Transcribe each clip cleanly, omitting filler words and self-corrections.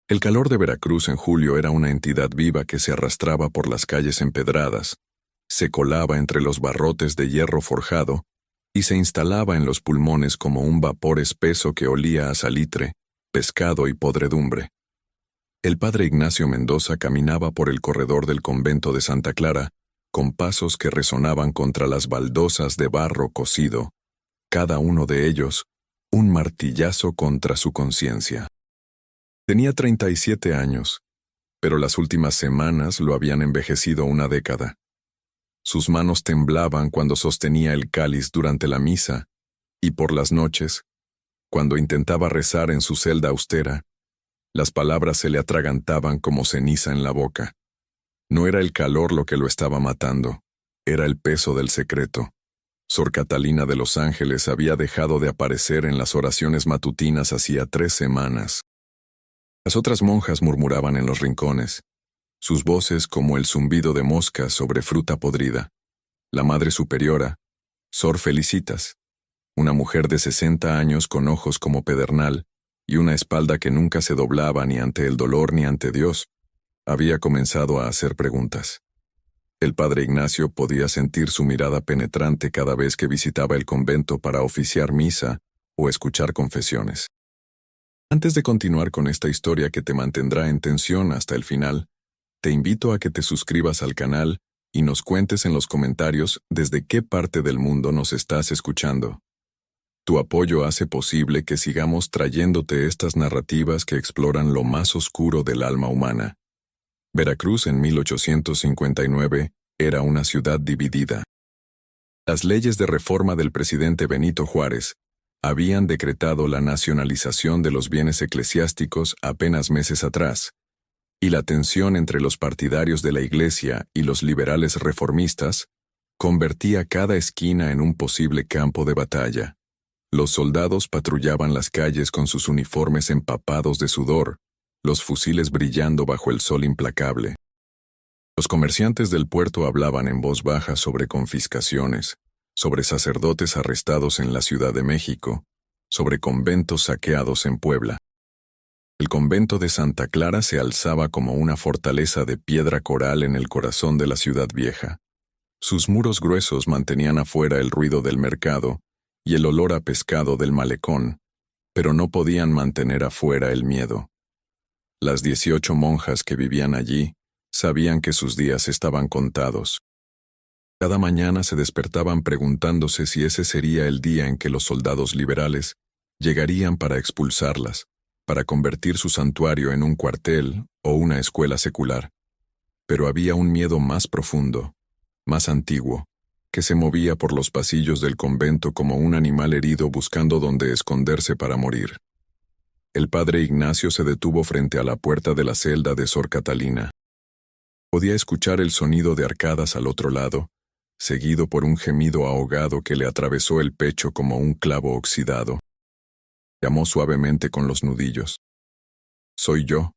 El calor de Veracruz en julio era una entidad viva que se arrastraba por las calles empedradas, se colaba entre los barrotes de hierro forjado y se instalaba en los pulmones como un vapor espeso que olía a salitre, pescado y podredumbre. El padre Ignacio Mendoza caminaba por el corredor del convento de Santa Clara, con pasos que resonaban contra las baldosas de barro cocido, cada uno de ellos un martillazo contra su conciencia. Tenía 37 años, pero las últimas semanas lo habían envejecido una década. Sus manos temblaban cuando sostenía el cáliz durante la misa, y por las noches, cuando intentaba rezar en su celda austera, las palabras se le atragantaban como ceniza en la boca. No era el calor lo que lo estaba matando, era el peso del secreto. Sor Catalina de los Ángeles había dejado de aparecer en las oraciones matutinas hacía 3 semanas. Las otras monjas murmuraban en los rincones, sus voces como el zumbido de moscas sobre fruta podrida. La Madre Superiora, Sor Felicitas, una mujer de 60 años con ojos como pedernal y una espalda que nunca se doblaba ni ante el dolor ni ante Dios, había comenzado a hacer preguntas. El padre Ignacio podía sentir su mirada penetrante cada vez que visitaba el convento para oficiar misa o escuchar confesiones. Antes de continuar con esta historia que te mantendrá en tensión hasta el final, te invito a que te suscribas al canal y nos cuentes en los comentarios desde qué parte del mundo nos estás escuchando. Tu apoyo hace posible que sigamos trayéndote estas narrativas que exploran lo más oscuro del alma humana. Veracruz en 1859 era una ciudad dividida. Las leyes de reforma del presidente Benito Juárez habían decretado la nacionalización de los bienes eclesiásticos apenas meses atrás, y la tensión entre los partidarios de la Iglesia y los liberales reformistas convertía cada esquina en un posible campo de batalla. Los soldados patrullaban las calles con sus uniformes empapados de sudor, los fusiles brillando bajo el sol implacable. Los comerciantes del puerto hablaban en voz baja sobre confiscaciones, sobre sacerdotes arrestados en la Ciudad de México, sobre conventos saqueados en Puebla. El convento de Santa Clara se alzaba como una fortaleza de piedra coral en el corazón de la ciudad vieja. Sus muros gruesos mantenían afuera el ruido del mercado y el olor a pescado del malecón, pero no podían mantener afuera el miedo. Las 18 monjas que vivían allí sabían que sus días estaban contados. Cada mañana se despertaban preguntándose si ese sería el día en que los soldados liberales llegarían para expulsarlas, para convertir su santuario en un cuartel o una escuela secular. Pero había un miedo más profundo, más antiguo, que se movía por los pasillos del convento como un animal herido buscando dónde esconderse para morir. El padre Ignacio se detuvo frente a la puerta de la celda de Sor Catalina. Podía escuchar el sonido de arcadas al otro lado, seguido por un gemido ahogado que le atravesó el pecho como un clavo oxidado. Llamó suavemente con los nudillos. «Soy yo»,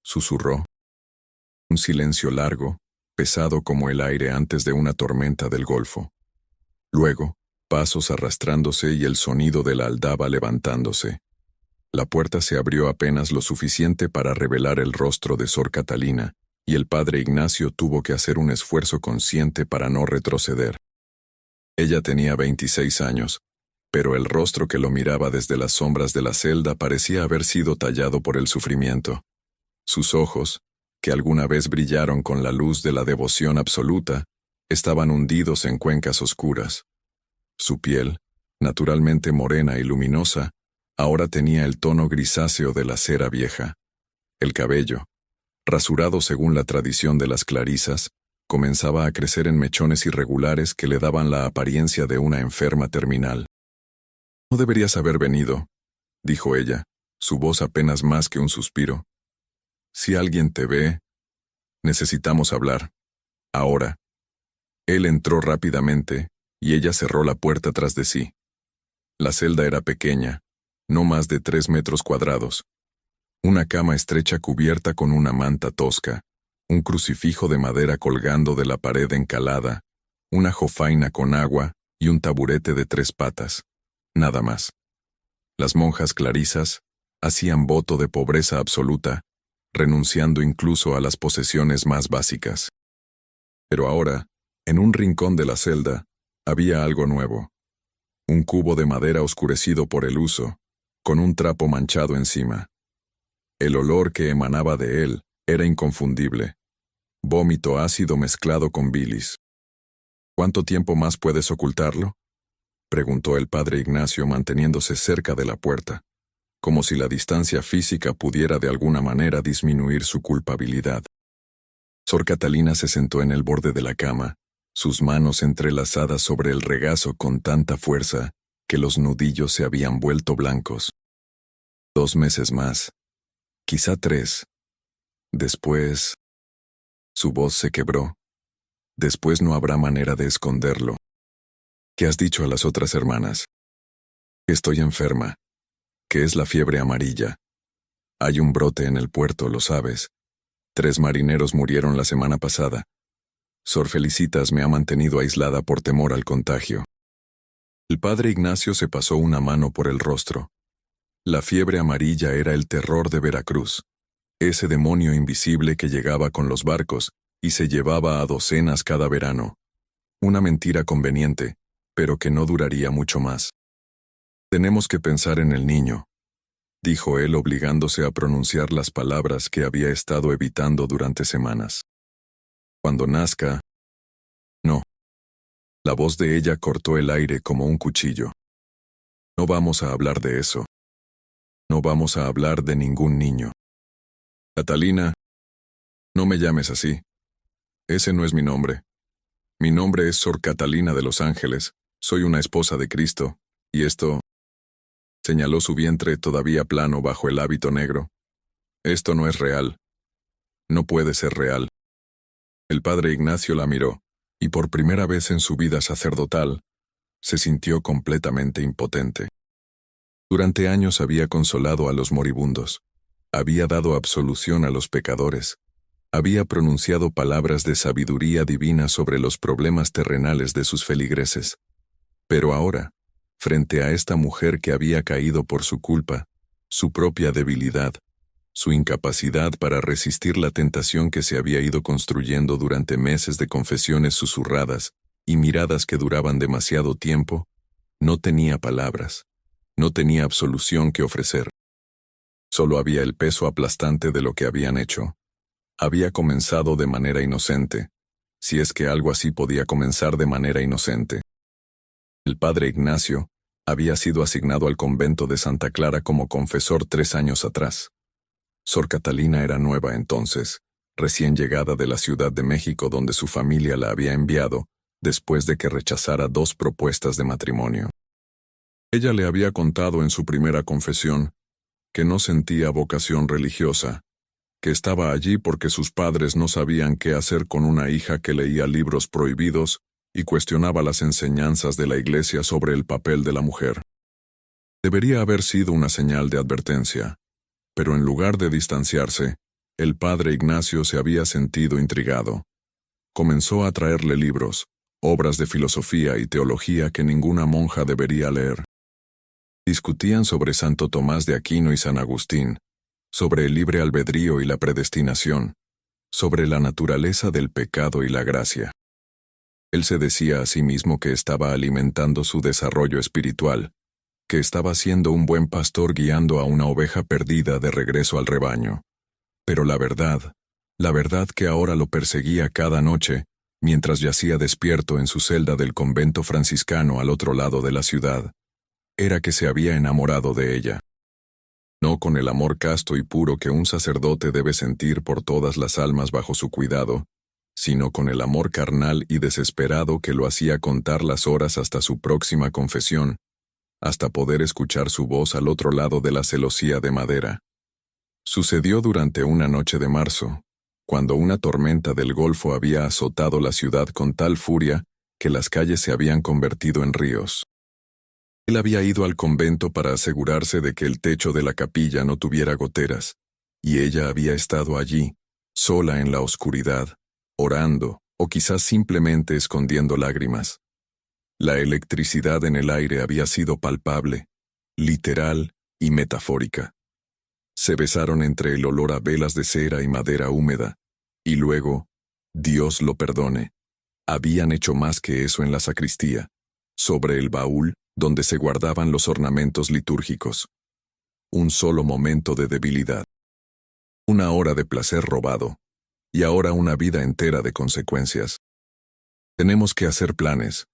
susurró. Un silencio largo, pesado como el aire antes de una tormenta del Golfo. Luego, pasos arrastrándose y el sonido de la aldaba levantándose. La puerta se abrió apenas lo suficiente para revelar el rostro de Sor Catalina, y el padre Ignacio tuvo que hacer un esfuerzo consciente para no retroceder. Ella tenía 26 años, pero el rostro que lo miraba desde las sombras de la celda parecía haber sido tallado por el sufrimiento. Sus ojos, que alguna vez brillaron con la luz de la devoción absoluta, estaban hundidos en cuencas oscuras. Su piel, naturalmente morena y luminosa, ahora tenía el tono grisáceo de la cera vieja. El cabello, rasurado según la tradición de las clarisas, comenzaba a crecer en mechones irregulares que le daban la apariencia de una enferma terminal. «No deberías haber venido», dijo ella, su voz apenas más que un suspiro. «Si alguien te ve, necesitamos hablar. Ahora». Él entró rápidamente, y ella cerró la puerta tras de sí. La celda era pequeña, no más de 3 metros cuadrados. Una cama estrecha cubierta con una manta tosca, un crucifijo de madera colgando de la pared encalada, una jofaina con agua y un taburete de 3 patas. Nada más. Las monjas clarisas hacían voto de pobreza absoluta renunciando incluso a las posesiones más básicas. Pero ahora, en un rincón de la celda, había algo nuevo. Un cubo de madera oscurecido por el uso, con un trapo manchado encima. El olor que emanaba de él era inconfundible. Vómito ácido mezclado con bilis. ¿Cuánto tiempo más puedes ocultarlo?, preguntó el padre Ignacio manteniéndose cerca de la puerta, como si la distancia física pudiera de alguna manera disminuir su culpabilidad. Sor Catalina se sentó en el borde de la cama, sus manos entrelazadas sobre el regazo con tanta fuerza que los nudillos se habían vuelto blancos. 2 meses más, quizá 3. Después, su voz se quebró. Después no habrá manera de esconderlo. ¿Qué has dicho a las otras hermanas? Que estoy enferma, que es la fiebre amarilla. Hay un brote en el puerto, lo sabes. 3 marineros murieron la semana pasada. Sor Felicitas me ha mantenido aislada por temor al contagio. El padre Ignacio se pasó una mano por el rostro. La fiebre amarilla era el terror de Veracruz, ese demonio invisible que llegaba con los barcos y se llevaba a docenas cada verano. Una mentira conveniente, pero que no duraría mucho más. Tenemos que pensar en el niño, dijo él obligándose a pronunciar las palabras que había estado evitando durante semanas. Cuando nazca... No. La voz de ella cortó el aire como un cuchillo. No vamos a hablar de eso. No vamos a hablar de ningún niño. Catalina, no me llames así. Ese no es mi nombre. Mi nombre es Sor Catalina de los Ángeles, soy una esposa de Cristo, y esto... Señaló su vientre todavía plano bajo el hábito negro. Esto no es real. No puede ser real. El padre Ignacio la miró, y por primera vez en su vida sacerdotal, se sintió completamente impotente. Durante años había consolado a los moribundos, había dado absolución a los pecadores, había pronunciado palabras de sabiduría divina sobre los problemas terrenales de sus feligreses. Pero ahora, frente a esta mujer que había caído por su culpa, su propia debilidad, su incapacidad para resistir la tentación que se había ido construyendo durante meses de confesiones susurradas y miradas que duraban demasiado tiempo, no tenía palabras, no tenía absolución que ofrecer. Solo había el peso aplastante de lo que habían hecho. Había comenzado de manera inocente, si es que algo así podía comenzar de manera inocente. El padre Ignacio había sido asignado al convento de Santa Clara como confesor 3 años atrás. Sor Catalina era nueva entonces, recién llegada de la Ciudad de México donde su familia la había enviado, después de que rechazara 2 propuestas de matrimonio. Ella le había contado en su primera confesión que no sentía vocación religiosa, que estaba allí porque sus padres no sabían qué hacer con una hija que leía libros prohibidos y cuestionaba las enseñanzas de la Iglesia sobre el papel de la mujer. Debería haber sido una señal de advertencia, pero en lugar de distanciarse, el padre Ignacio se había sentido intrigado. Comenzó a traerle libros, obras de filosofía y teología que ninguna monja debería leer. Discutían sobre Santo Tomás de Aquino y San Agustín, sobre el libre albedrío y la predestinación, sobre la naturaleza del pecado y la gracia. Él se decía a sí mismo que estaba alimentando su desarrollo espiritual, que estaba siendo un buen pastor guiando a una oveja perdida de regreso al rebaño. Pero la verdad que ahora lo perseguía cada noche, mientras yacía despierto en su celda del convento franciscano al otro lado de la ciudad, era que se había enamorado de ella. No con el amor casto y puro que un sacerdote debe sentir por todas las almas bajo su cuidado, sino con el amor carnal y desesperado que lo hacía contar las horas hasta su próxima confesión, hasta poder escuchar su voz al otro lado de la celosía de madera. Sucedió durante una noche de marzo, cuando una tormenta del Golfo había azotado la ciudad con tal furia que las calles se habían convertido en ríos. Él había ido al convento para asegurarse de que el techo de la capilla no tuviera goteras, y ella había estado allí, sola en la oscuridad, orando, o quizás simplemente escondiendo lágrimas. La electricidad en el aire había sido palpable, literal y metafórica. Se besaron entre el olor a velas de cera y madera húmeda, y luego, Dios lo perdone, habían hecho más que eso en la sacristía, sobre el baúl donde se guardaban los ornamentos litúrgicos. Un solo momento de debilidad. Una hora de placer robado, y ahora una vida entera de consecuencias. Tenemos que hacer planes,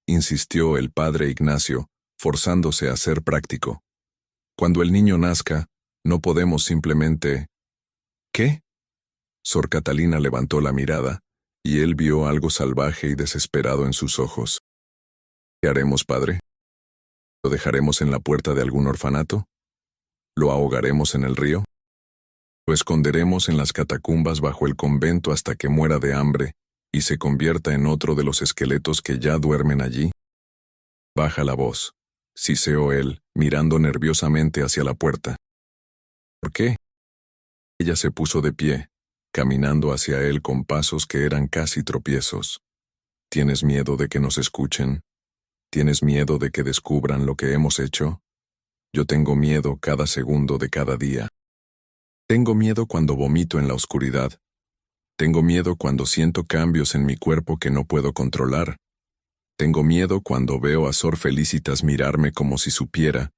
insistió el padre Ignacio, forzándose a ser práctico. Cuando el niño nazca, no podemos simplemente... ¿Qué? Sor Catalina levantó la mirada, y él vio algo salvaje y desesperado en sus ojos. ¿Qué haremos, padre? ¿Lo dejaremos en la puerta de algún orfanato? ¿Lo ahogaremos en el río? ¿Lo esconderemos en las catacumbas bajo el convento hasta que muera de hambre y se convierta en otro de los esqueletos que ya duermen allí? Baja la voz, siseó él, mirando nerviosamente hacia la puerta. ¿Por qué? Ella se puso de pie, caminando hacia él con pasos que eran casi tropiezos. ¿Tienes miedo de que nos escuchen? ¿Tienes miedo de que descubran lo que hemos hecho? Yo tengo miedo cada segundo de cada día. Tengo miedo cuando vomito en la oscuridad. Tengo miedo cuando siento cambios en mi cuerpo que no puedo controlar. Tengo miedo cuando veo a Sor Felicitas mirarme como si supiera,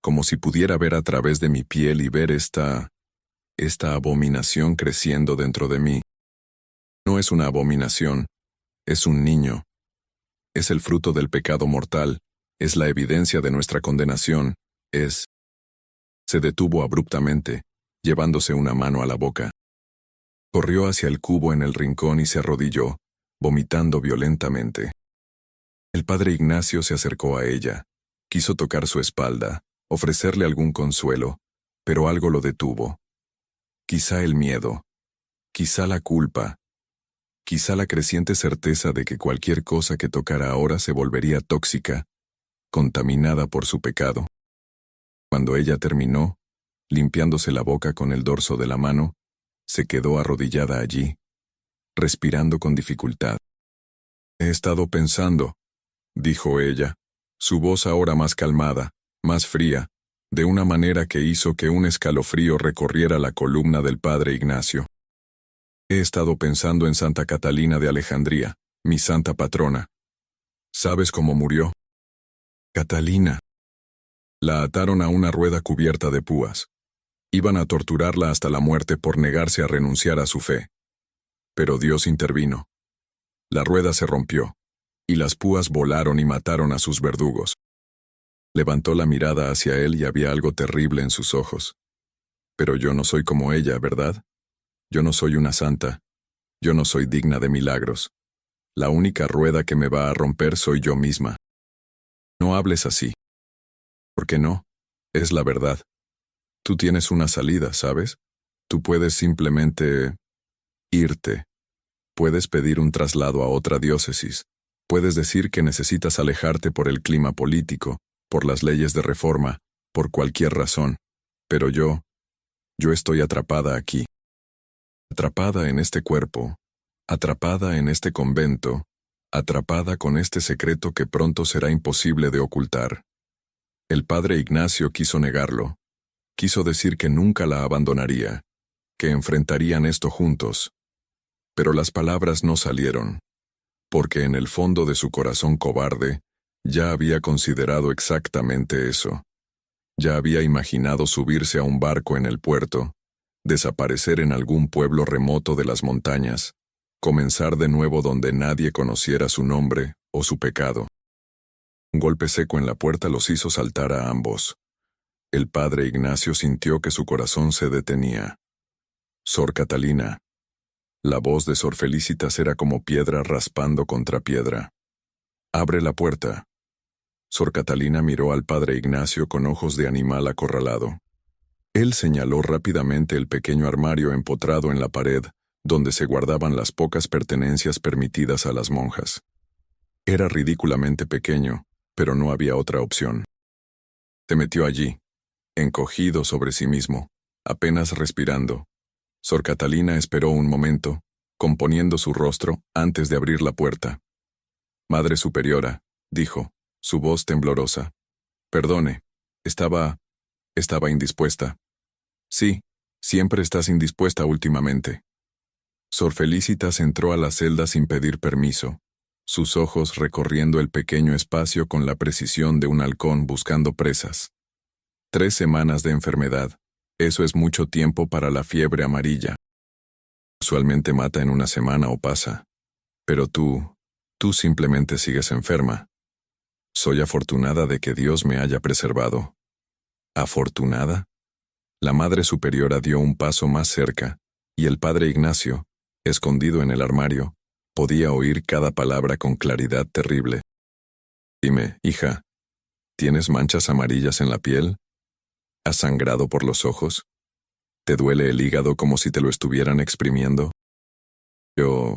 como si pudiera ver a través de mi piel y ver esta abominación creciendo dentro de mí. No es una abominación, es un niño. Es el fruto del pecado mortal, es la evidencia de nuestra condenación, es... Se detuvo abruptamente, llevándose una mano a la boca. Corrió hacia el cubo en el rincón y se arrodilló, vomitando violentamente. El padre Ignacio se acercó a ella, quiso tocar su espalda, ofrecerle algún consuelo, pero algo lo detuvo. Quizá el miedo, quizá la culpa, quizá la creciente certeza de que cualquier cosa que tocara ahora se volvería tóxica, contaminada por su pecado. Cuando ella terminó, limpiándose la boca con el dorso de la mano, se quedó arrodillada allí, respirando con dificultad. He estado pensando, dijo ella, su voz ahora más calmada, más fría, de una manera que hizo que un escalofrío recorriera la columna del padre Ignacio. He estado pensando en Santa Catalina de Alejandría, mi santa patrona. ¿Sabes cómo murió? Catalina. La ataron a una rueda cubierta de púas. Iban a torturarla hasta la muerte por negarse a renunciar a su fe. Pero Dios intervino. La rueda se rompió, y las púas volaron y mataron a sus verdugos. Levantó la mirada hacia él y había algo terrible en sus ojos. Pero yo no soy como ella, ¿verdad? Yo no soy una santa. Yo no soy digna de milagros. La única rueda que me va a romper soy yo misma. No hables así. ¿Por qué no? Es la verdad. Tú tienes una salida, ¿sabes? Tú puedes simplemente... irte. Puedes pedir un traslado a otra diócesis. Puedes decir que necesitas alejarte por el clima político, por las leyes de reforma, por cualquier razón. Pero yo estoy atrapada aquí. Atrapada en este cuerpo, atrapada en este convento, atrapada con este secreto que pronto será imposible de ocultar. El padre Ignacio quiso negarlo. Quiso decir que nunca la abandonaría, que enfrentarían esto juntos. Pero las palabras no salieron, porque en el fondo de su corazón cobarde ya había considerado exactamente eso. Ya había imaginado subirse a un barco en el puerto, desaparecer en algún pueblo remoto de las montañas, comenzar de nuevo donde nadie conociera su nombre o su pecado. Un golpe seco en la puerta los hizo saltar a ambos. El padre Ignacio sintió que su corazón se detenía. Sor Catalina. La voz de Sor Felicitas era como piedra raspando contra piedra. Abre la puerta. Sor Catalina miró al padre Ignacio con ojos de animal acorralado. Él señaló rápidamente el pequeño armario empotrado en la pared, donde se guardaban las pocas pertenencias permitidas a las monjas. Era ridículamente pequeño, pero no había otra opción. Se metió allí, encogido sobre sí mismo, apenas respirando. Sor Catalina esperó un momento, componiendo su rostro antes de abrir la puerta. Madre Superiora, dijo, su voz temblorosa. Perdone, estaba indispuesta. Sí, siempre estás indispuesta últimamente. Sor Felicitas entró a la celda sin pedir permiso, sus ojos recorriendo el pequeño espacio con la precisión de un halcón buscando presas. 3 semanas de enfermedad, eso es mucho tiempo para la fiebre amarilla. Usualmente mata en una semana o pasa. Pero tú simplemente sigues enferma. Soy afortunada de que Dios me haya preservado. ¿Afortunada? La Madre Superiora dio un paso más cerca, y el Padre Ignacio, escondido en el armario, podía oír cada palabra con claridad terrible. Dime, hija, ¿tienes manchas amarillas en la piel? ¿Has sangrado por los ojos? ¿Te duele el hígado como si te lo estuvieran exprimiendo? Yo,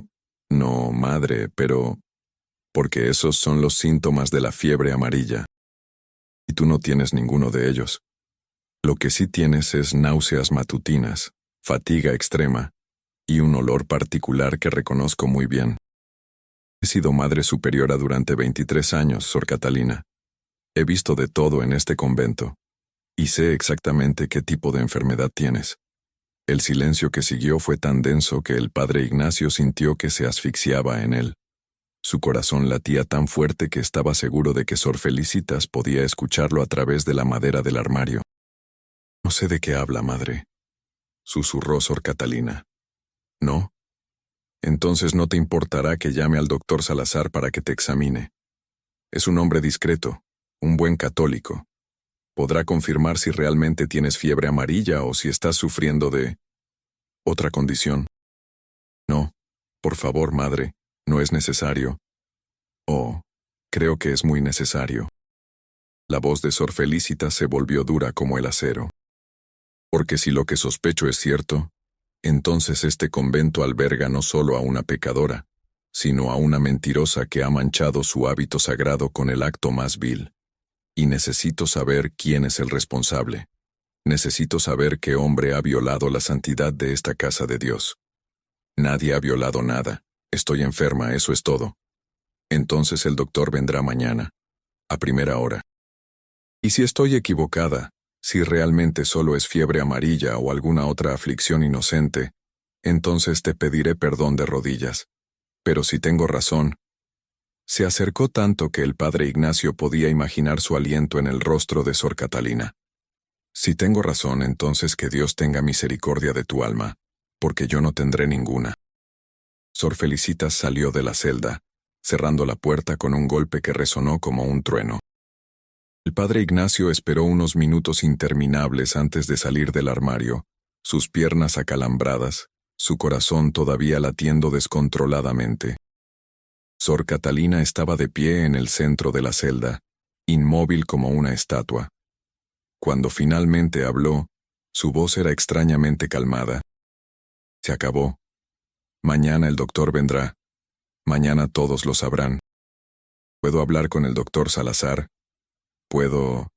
no, madre, pero... porque esos son los síntomas de la fiebre amarilla. Y tú no tienes ninguno de ellos. Lo que sí tienes es náuseas matutinas, fatiga extrema, y un olor particular que reconozco muy bien. He sido Madre Superiora durante 23 años, Sor Catalina. He visto de todo en este convento, y sé exactamente qué tipo de enfermedad tienes. El silencio que siguió fue tan denso que el Padre Ignacio sintió que se asfixiaba en él. Su corazón latía tan fuerte que estaba seguro de que Sor Felicitas podía escucharlo a través de la madera del armario. No sé de qué habla, madre, susurró Sor Catalina. ¿No? Entonces no te importará que llame al doctor Salazar para que te examine. Es un hombre discreto, un buen católico. Podrá confirmar si realmente tienes fiebre amarilla o si estás sufriendo de otra condición. No, por favor, madre, no es necesario. Oh, creo que es muy necesario. La voz de Sor Felicitas se volvió dura como el acero. Porque si lo que sospecho es cierto, entonces este convento alberga no solo a una pecadora, sino a una mentirosa que ha manchado su hábito sagrado con el acto más vil. Y necesito saber quién es el responsable. Necesito saber qué hombre ha violado la santidad de esta casa de Dios. Nadie ha violado nada. Estoy enferma, eso es todo. Entonces el doctor vendrá mañana, a primera hora. Y si estoy equivocada, si realmente solo es fiebre amarilla o alguna otra aflicción inocente, entonces te pediré perdón de rodillas. Pero si tengo razón... Se acercó tanto que el Padre Ignacio podía imaginar su aliento en el rostro de Sor Catalina. Si tengo razón, entonces que Dios tenga misericordia de tu alma, porque yo no tendré ninguna. Sor Felicitas salió de la celda, cerrando la puerta con un golpe que resonó como un trueno. El Padre Ignacio esperó unos minutos interminables antes de salir del armario, sus piernas acalambradas, su corazón todavía latiendo descontroladamente. Sor Catalina estaba de pie en el centro de la celda, inmóvil como una estatua. Cuando finalmente habló, su voz era extrañamente calmada. Se acabó. Mañana el doctor vendrá. Mañana todos lo sabrán. ¿Puedo hablar con el doctor Salazar? Puedo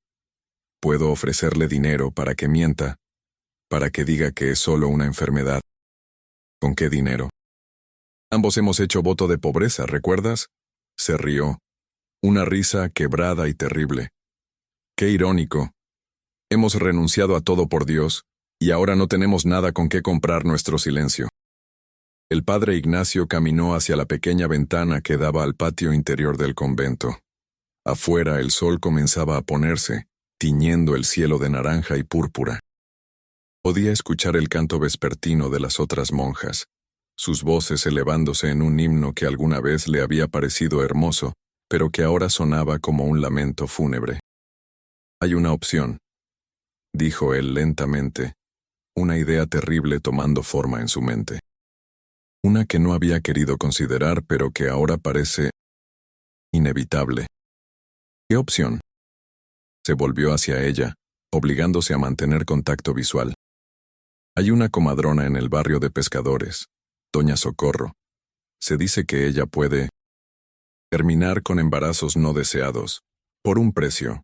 ofrecerle dinero para que mienta, para que diga que es solo una enfermedad. ¿Con qué dinero? Ambos hemos hecho voto de pobreza, ¿recuerdas? Se rió. Una risa quebrada y terrible. Qué irónico. Hemos renunciado a todo por Dios, y ahora no tenemos nada con qué comprar nuestro silencio. El Padre Ignacio caminó hacia la pequeña ventana que daba al patio interior del convento. Afuera el sol comenzaba a ponerse, tiñendo el cielo de naranja y púrpura. Podía escuchar el canto vespertino de las otras monjas, sus voces elevándose en un himno que alguna vez le había parecido hermoso, pero que ahora sonaba como un lamento fúnebre. Hay una opción, dijo él lentamente, una idea terrible tomando forma en su mente. Una que no había querido considerar, pero que ahora parece inevitable. ¿Qué opción? Se volvió hacia ella, obligándose a mantener contacto visual. Hay una comadrona en el barrio de pescadores, Doña Socorro. Se dice que ella puede terminar con embarazos no deseados, por un precio.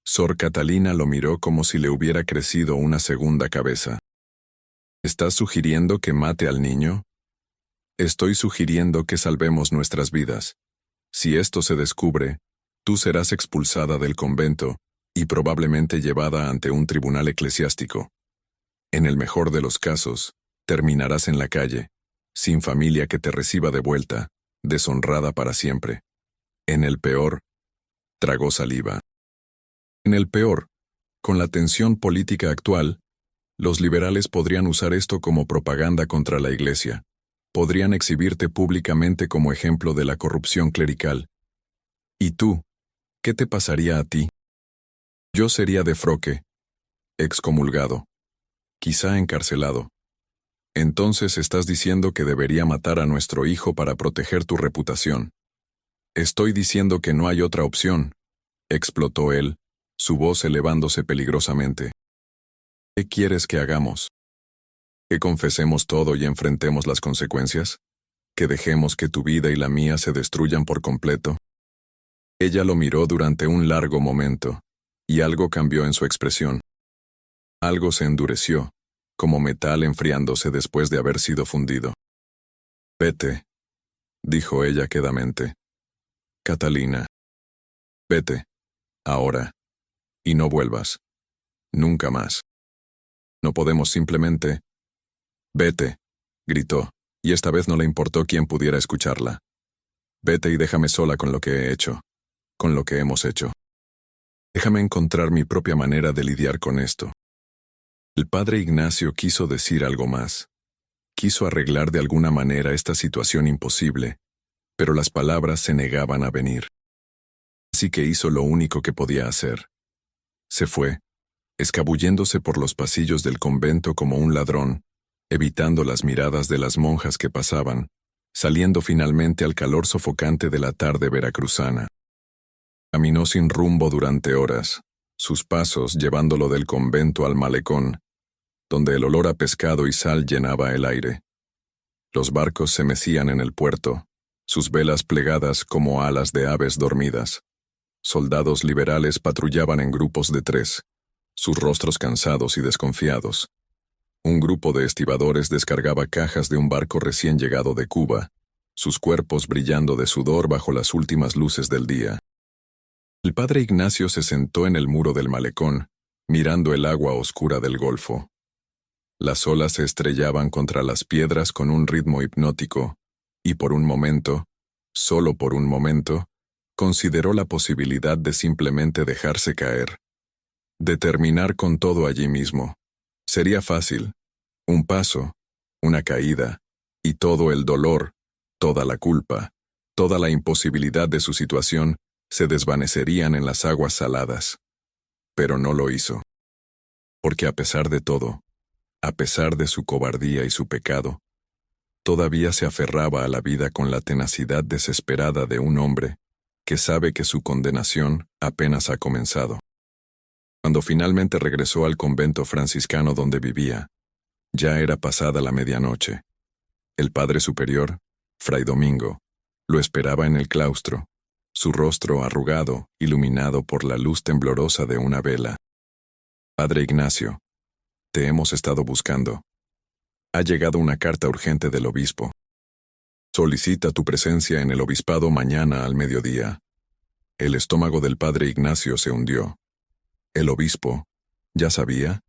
Sor Catalina lo miró como si le hubiera crecido una segunda cabeza. ¿Estás sugiriendo que mate al niño? Estoy sugiriendo que salvemos nuestras vidas. Si esto se descubre, tú serás expulsada del convento y probablemente llevada ante un tribunal eclesiástico. En el mejor de los casos, terminarás en la calle, sin familia que te reciba de vuelta, deshonrada para siempre. En el peor, tragó saliva. En el peor, con la tensión política actual, los liberales podrían usar esto como propaganda contra la Iglesia. Podrían exhibirte públicamente como ejemplo de la corrupción clerical. ¿Y tú? ¿Qué te pasaría a ti? Yo sería defroque, excomulgado, quizá encarcelado. Entonces estás diciendo que debería matar a nuestro hijo para proteger tu reputación. Estoy diciendo que no hay otra opción, explotó él, su voz elevándose peligrosamente. ¿Qué quieres que hagamos? ¿Que confesemos todo y enfrentemos las consecuencias? ¿Que dejemos que tu vida y la mía se destruyan por completo? Ella lo miró durante un largo momento, y algo cambió en su expresión. Algo se endureció, como metal enfriándose después de haber sido fundido. Vete, dijo ella quedamente. Catalina. Vete, ahora, y no vuelvas. Nunca más. No podemos simplemente... Vete, gritó, y esta vez no le importó quién pudiera escucharla. Vete y déjame sola con lo que he hecho, con lo que hemos hecho. Déjame encontrar mi propia manera de lidiar con esto. El padre Ignacio quiso decir algo más. Quiso arreglar de alguna manera esta situación imposible, pero las palabras se negaban a venir. Así que hizo lo único que podía hacer. Se fue, escabulléndose por los pasillos del convento como un ladrón, evitando las miradas de las monjas que pasaban, saliendo finalmente al calor sofocante de la tarde veracruzana. Caminó sin rumbo durante horas, sus pasos llevándolo del convento al malecón, donde el olor a pescado y sal llenaba el aire. Los barcos se mecían en el puerto, sus velas plegadas como alas de aves dormidas. Soldados liberales patrullaban en grupos de 3, sus rostros cansados y desconfiados. Un grupo de estibadores descargaba cajas de un barco recién llegado de Cuba, sus cuerpos brillando de sudor bajo las últimas luces del día. El padre Ignacio se sentó en el muro del malecón, mirando el agua oscura del golfo. Las olas se estrellaban contra las piedras con un ritmo hipnótico, y por un momento, solo por un momento, consideró la posibilidad de simplemente dejarse caer. De terminar con todo allí mismo. Sería fácil. Un paso, una caída, y todo el dolor, toda la culpa, toda la imposibilidad de su situación se desvanecerían en las aguas saladas. Pero no lo hizo. Porque a pesar de todo, a pesar de su cobardía y su pecado, todavía se aferraba a la vida con la tenacidad desesperada de un hombre que sabe que su condenación apenas ha comenzado. Cuando finalmente regresó al convento franciscano donde vivía, ya era pasada la medianoche. El padre superior, Fray Domingo, lo esperaba en el claustro, su rostro arrugado, iluminado por la luz temblorosa de una vela. Padre Ignacio, te hemos estado buscando. Ha llegado una carta urgente del obispo. Solicita tu presencia en el obispado mañana al mediodía. El estómago del padre Ignacio se hundió. ¿El obispo ya sabía?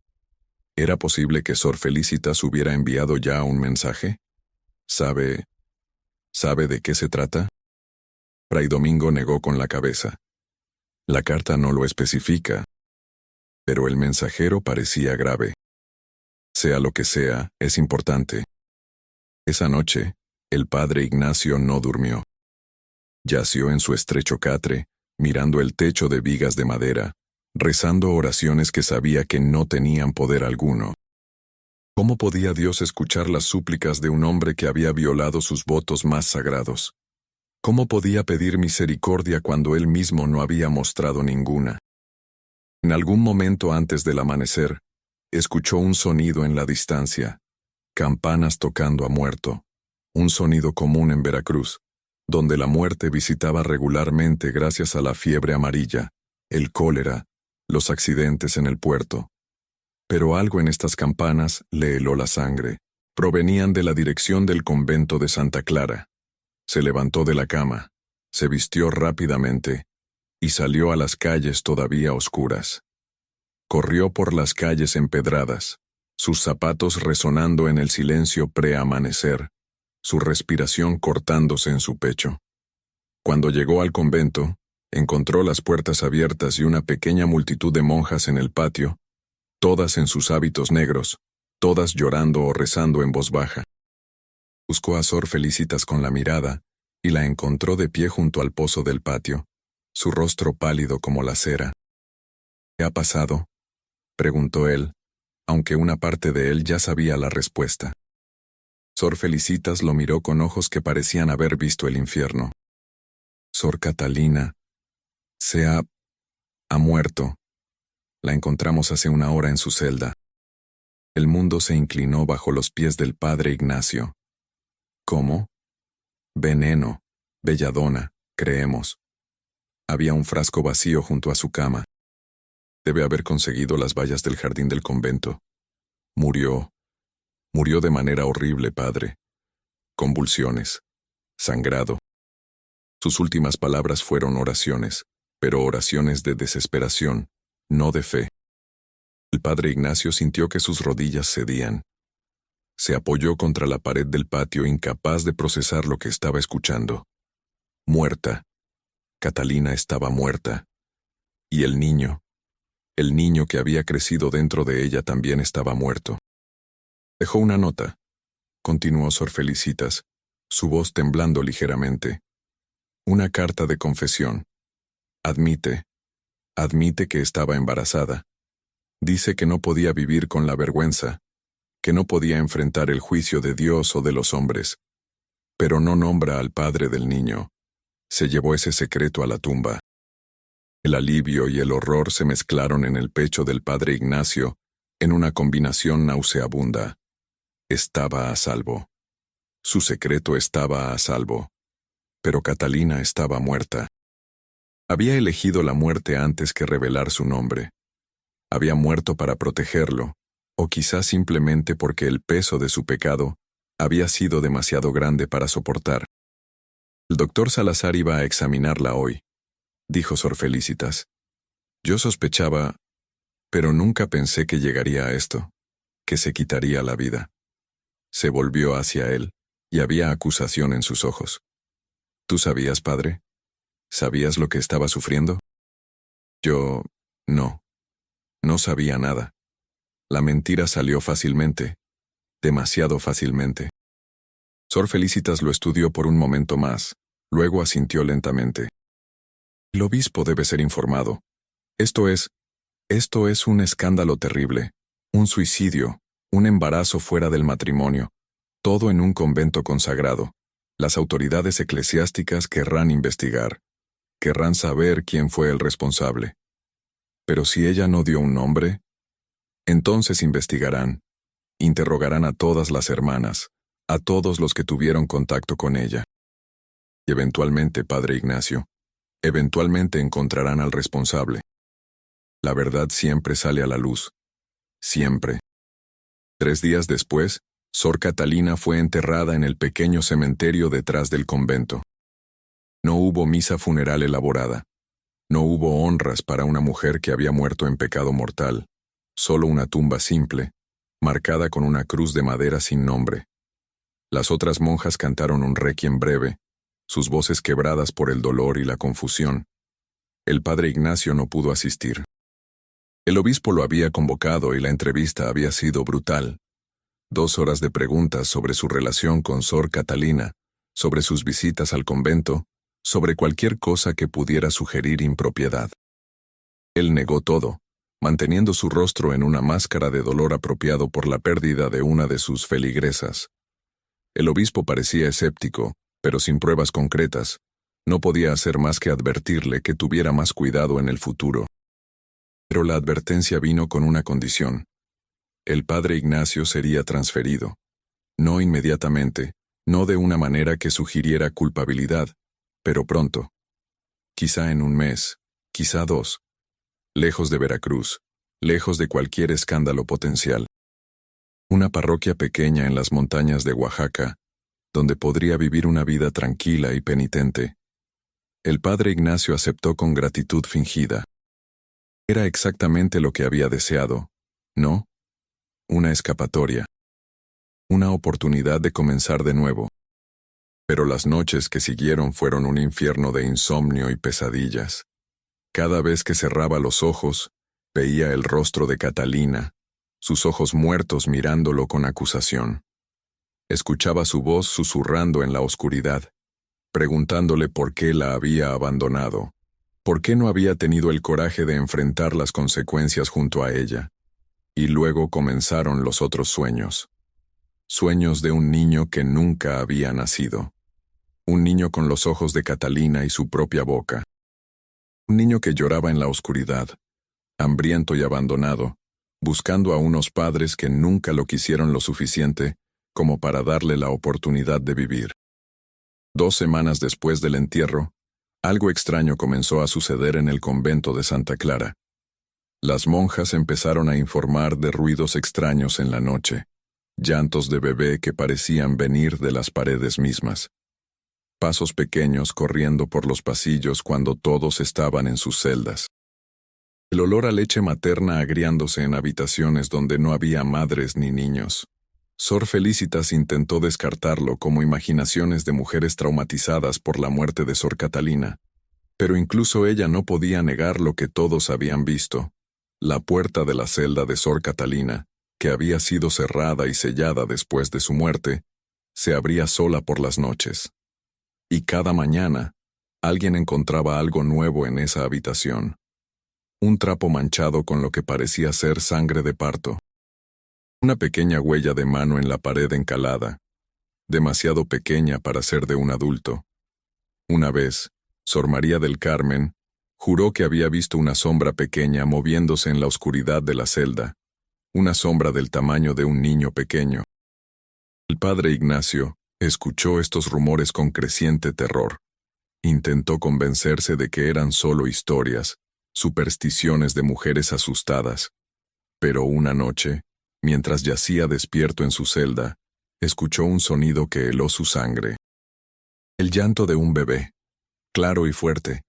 ¿Era posible que Sor Felicitas hubiera enviado ya un mensaje? ¿Sabe de qué se trata? Fray Domingo negó con la cabeza. La carta no lo especifica, pero el mensajero parecía grave. Sea lo que sea, es importante. Esa noche, el padre Ignacio no durmió. Yació en su estrecho catre, mirando el techo de vigas de madera, rezando oraciones que sabía que no tenían poder alguno. ¿Cómo podía Dios escuchar las súplicas de un hombre que había violado sus votos más sagrados? ¿Cómo podía pedir misericordia cuando él mismo no había mostrado ninguna? En algún momento antes del amanecer, escuchó un sonido en la distancia, campanas tocando a muerto, un sonido común en Veracruz, donde la muerte visitaba regularmente gracias a la fiebre amarilla, el cólera, los accidentes en el puerto. Pero algo en estas campanas le heló la sangre. Provenían de la dirección del convento de Santa Clara. Se levantó de la cama, se vistió rápidamente y salió a las calles todavía oscuras. Corrió por las calles empedradas, sus zapatos resonando en el silencio preamanecer, su respiración cortándose en su pecho. Cuando llegó al convento, encontró las puertas abiertas y una pequeña multitud de monjas en el patio, todas en sus hábitos negros, todas llorando o rezando en voz baja. Buscó a Sor Felicitas con la mirada y la encontró de pie junto al pozo del patio, su rostro pálido como la cera. ¿Qué ha pasado?, preguntó él, aunque una parte de él ya sabía la respuesta. Sor Felicitas lo miró con ojos que parecían haber visto el infierno. Sor Catalina ha muerto. La encontramos hace una hora en su celda. El mundo se inclinó bajo los pies del padre Ignacio. ¿Cómo? Veneno, belladona, creemos. Había un frasco vacío junto a su cama. Debe haber conseguido las vallas del jardín del convento. Murió de manera horrible, padre. Convulsiones, sangrado. Sus últimas palabras fueron oraciones, pero oraciones de desesperación, no de fe. El padre Ignacio sintió que sus rodillas cedían. Se apoyó contra la pared del patio, incapaz de procesar lo que estaba escuchando. Muerta. Catalina estaba muerta. Y el niño que había crecido dentro de ella también estaba muerto. Dejó una nota, continuó Sor Felicitas, su voz temblando ligeramente. Una carta de confesión. Admite que estaba embarazada. Dice que no podía vivir con la vergüenza, que no podía enfrentar el juicio de Dios o de los hombres. Pero no nombra al padre del niño. Se llevó ese secreto a la tumba. El alivio y el horror se mezclaron en el pecho del padre Ignacio en una combinación nauseabunda. Estaba a salvo. Su secreto estaba a salvo. Pero Catalina estaba muerta. Había elegido la muerte antes que revelar su nombre. Había muerto para protegerlo, o quizás simplemente porque el peso de su pecado había sido demasiado grande para soportar. El doctor Salazar iba a examinarla hoy, dijo Sor Felicitas. Yo sospechaba, pero nunca pensé que llegaría a esto, que se quitaría la vida. Se volvió hacia él, y había acusación en sus ojos. ¿Tú sabías, padre? ¿Sabías lo que estaba sufriendo? Yo, no. No sabía nada. La mentira salió fácilmente, demasiado fácilmente. Sor Felicitas lo estudió por un momento más, luego asintió lentamente. El obispo debe ser informado. Esto es un escándalo terrible, un suicidio, un embarazo fuera del matrimonio, todo en un convento consagrado. Las autoridades eclesiásticas querrán investigar, querrán saber quién fue el responsable. Pero si ella no dio un nombre, entonces investigarán, interrogarán a todas las hermanas, a todos los que tuvieron contacto con ella. Y eventualmente, padre Ignacio, eventualmente encontrarán al responsable. La verdad siempre sale a la luz. Siempre. 3 días después, Sor Catalina fue enterrada en el pequeño cementerio detrás del convento. No hubo misa funeral elaborada. No hubo honras para una mujer que había muerto en pecado mortal, solo una tumba simple, marcada con una cruz de madera sin nombre. Las otras monjas cantaron un requiem breve, sus voces quebradas por el dolor y la confusión. El padre Ignacio no pudo asistir. El obispo lo había convocado y la entrevista había sido brutal. 2 horas de preguntas sobre su relación con Sor Catalina, sobre sus visitas al convento, sobre cualquier cosa que pudiera sugerir impropiedad. Él negó todo, manteniendo su rostro en una máscara de dolor apropiado por la pérdida de una de sus feligresas. El obispo parecía escéptico, pero sin pruebas concretas. No podía hacer más que advertirle que tuviera más cuidado en el futuro. Pero la advertencia vino con una condición. El padre Ignacio sería transferido. No inmediatamente, no de una manera que sugiriera culpabilidad, pero pronto. Quizá en 1 mes, quizá 2. Lejos de Veracruz, lejos de cualquier escándalo potencial. Una parroquia pequeña en las montañas de Oaxaca, donde podría vivir una vida tranquila y penitente. El padre Ignacio aceptó con gratitud fingida. Era exactamente lo que había deseado, ¿no? una escapatoria, una oportunidad de comenzar de nuevo. Pero las noches que siguieron fueron un infierno de insomnio y pesadillas. Cada vez que cerraba los ojos, veía el rostro de Catalina, sus ojos muertos mirándolo con acusación. Escuchaba su voz susurrando en la oscuridad, preguntándole por qué la había abandonado, por qué no había tenido el coraje de enfrentar las consecuencias junto a ella. Y luego comenzaron los otros sueños. Sueños de un niño que nunca había nacido. Un niño con los ojos de Catalina y su propia boca. Un niño que lloraba en la oscuridad, hambriento y abandonado, buscando a unos padres que nunca lo quisieron lo suficiente como para darle la oportunidad de vivir. 2 semanas después del entierro, algo extraño comenzó a suceder en el convento de Santa Clara. Las monjas empezaron a informar de ruidos extraños en la noche, llantos de bebé que parecían venir de las paredes mismas. Pasos pequeños corriendo por los pasillos cuando todos estaban en sus celdas. El olor a leche materna agriándose en habitaciones donde no había madres ni niños. Sor Felicitas intentó descartarlo como imaginaciones de mujeres traumatizadas por la muerte de Sor Catalina, pero incluso ella no podía negar lo que todos habían visto. La puerta de la celda de Sor Catalina, que había sido cerrada y sellada después de su muerte, se abría sola por las noches. Y cada mañana, alguien encontraba algo nuevo en esa habitación. Un trapo manchado con lo que parecía ser sangre de parto. Una pequeña huella de mano en la pared encalada, demasiado pequeña para ser de un adulto. Una vez, Sor María del Carmen juró que había visto una sombra pequeña moviéndose en la oscuridad de la celda, una sombra del tamaño de un niño pequeño. El padre Ignacio escuchó estos rumores con creciente terror. Intentó convencerse de que eran solo historias, supersticiones de mujeres asustadas. Pero una noche, mientras yacía despierto en su celda, escuchó un sonido que heló su sangre. El llanto de un bebé, claro y fuerte,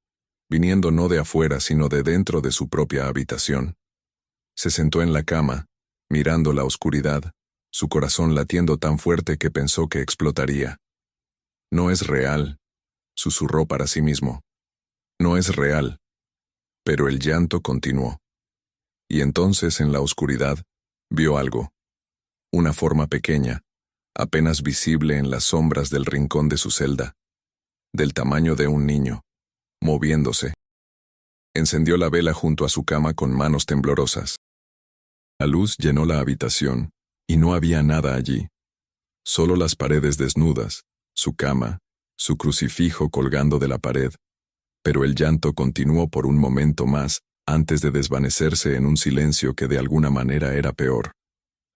viniendo no de afuera sino de dentro de su propia habitación. Se sentó en la cama, mirando la oscuridad, su corazón latiendo tan fuerte que pensó que explotaría. No es real, susurró para sí mismo. No es real. Pero el llanto continuó. Y entonces en la oscuridad, vio algo. Una forma pequeña, apenas visible en las sombras del rincón de su celda, del tamaño de un niño, moviéndose. Encendió la vela junto a su cama con manos temblorosas. La luz llenó la habitación, y no había nada allí. Solo las paredes desnudas, su cama, su crucifijo colgando de la pared. Pero el llanto continuó por un momento más, antes de desvanecerse en un silencio que de alguna manera era peor.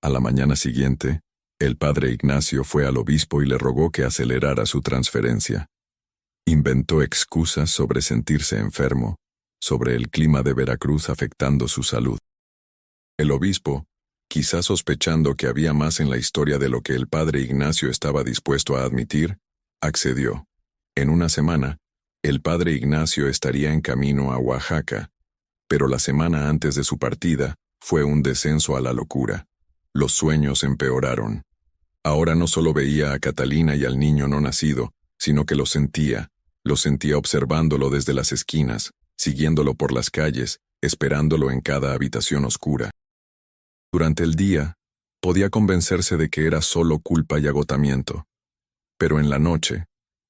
A la mañana siguiente, el padre Ignacio fue al obispo y le rogó que acelerara su transferencia. Inventó excusas sobre sentirse enfermo, sobre el clima de Veracruz afectando su salud. El obispo, quizás sospechando que había más en la historia de lo que el padre Ignacio estaba dispuesto a admitir, accedió. En una semana, el padre Ignacio estaría en camino a Oaxaca, pero la semana antes de su partida fue un descenso a la locura. Los sueños empeoraron. Ahora no solo veía a Catalina y al niño no nacido, sino que lo sentía observándolo desde las esquinas, siguiéndolo por las calles, esperándolo en cada habitación oscura. Durante el día, podía convencerse de que era solo culpa y agotamiento. Pero en la noche,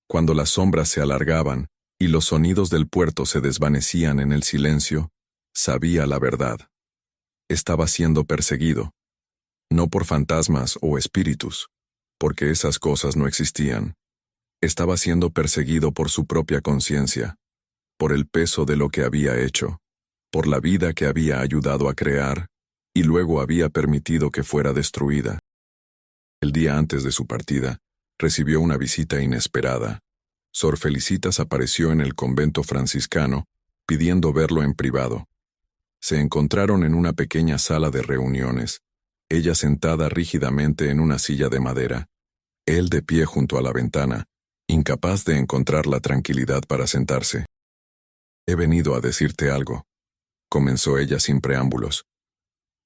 cuando las sombras se alargaban y los sonidos del puerto se desvanecían en el silencio, sabía la verdad. Estaba siendo perseguido. No por fantasmas o espíritus, porque esas cosas no existían. Estaba siendo perseguido por su propia conciencia, por el peso de lo que había hecho, por la vida que había ayudado a crear, y luego había permitido que fuera destruida. El día antes de su partida, recibió una visita inesperada. Sor Felicitas apareció en el convento franciscano, pidiendo verlo en privado. Se encontraron en una pequeña sala de reuniones, ella sentada rígidamente en una silla de madera, él de pie junto a la ventana, incapaz de encontrar la tranquilidad para sentarse. «He venido a decirte algo», comenzó ella sin preámbulos.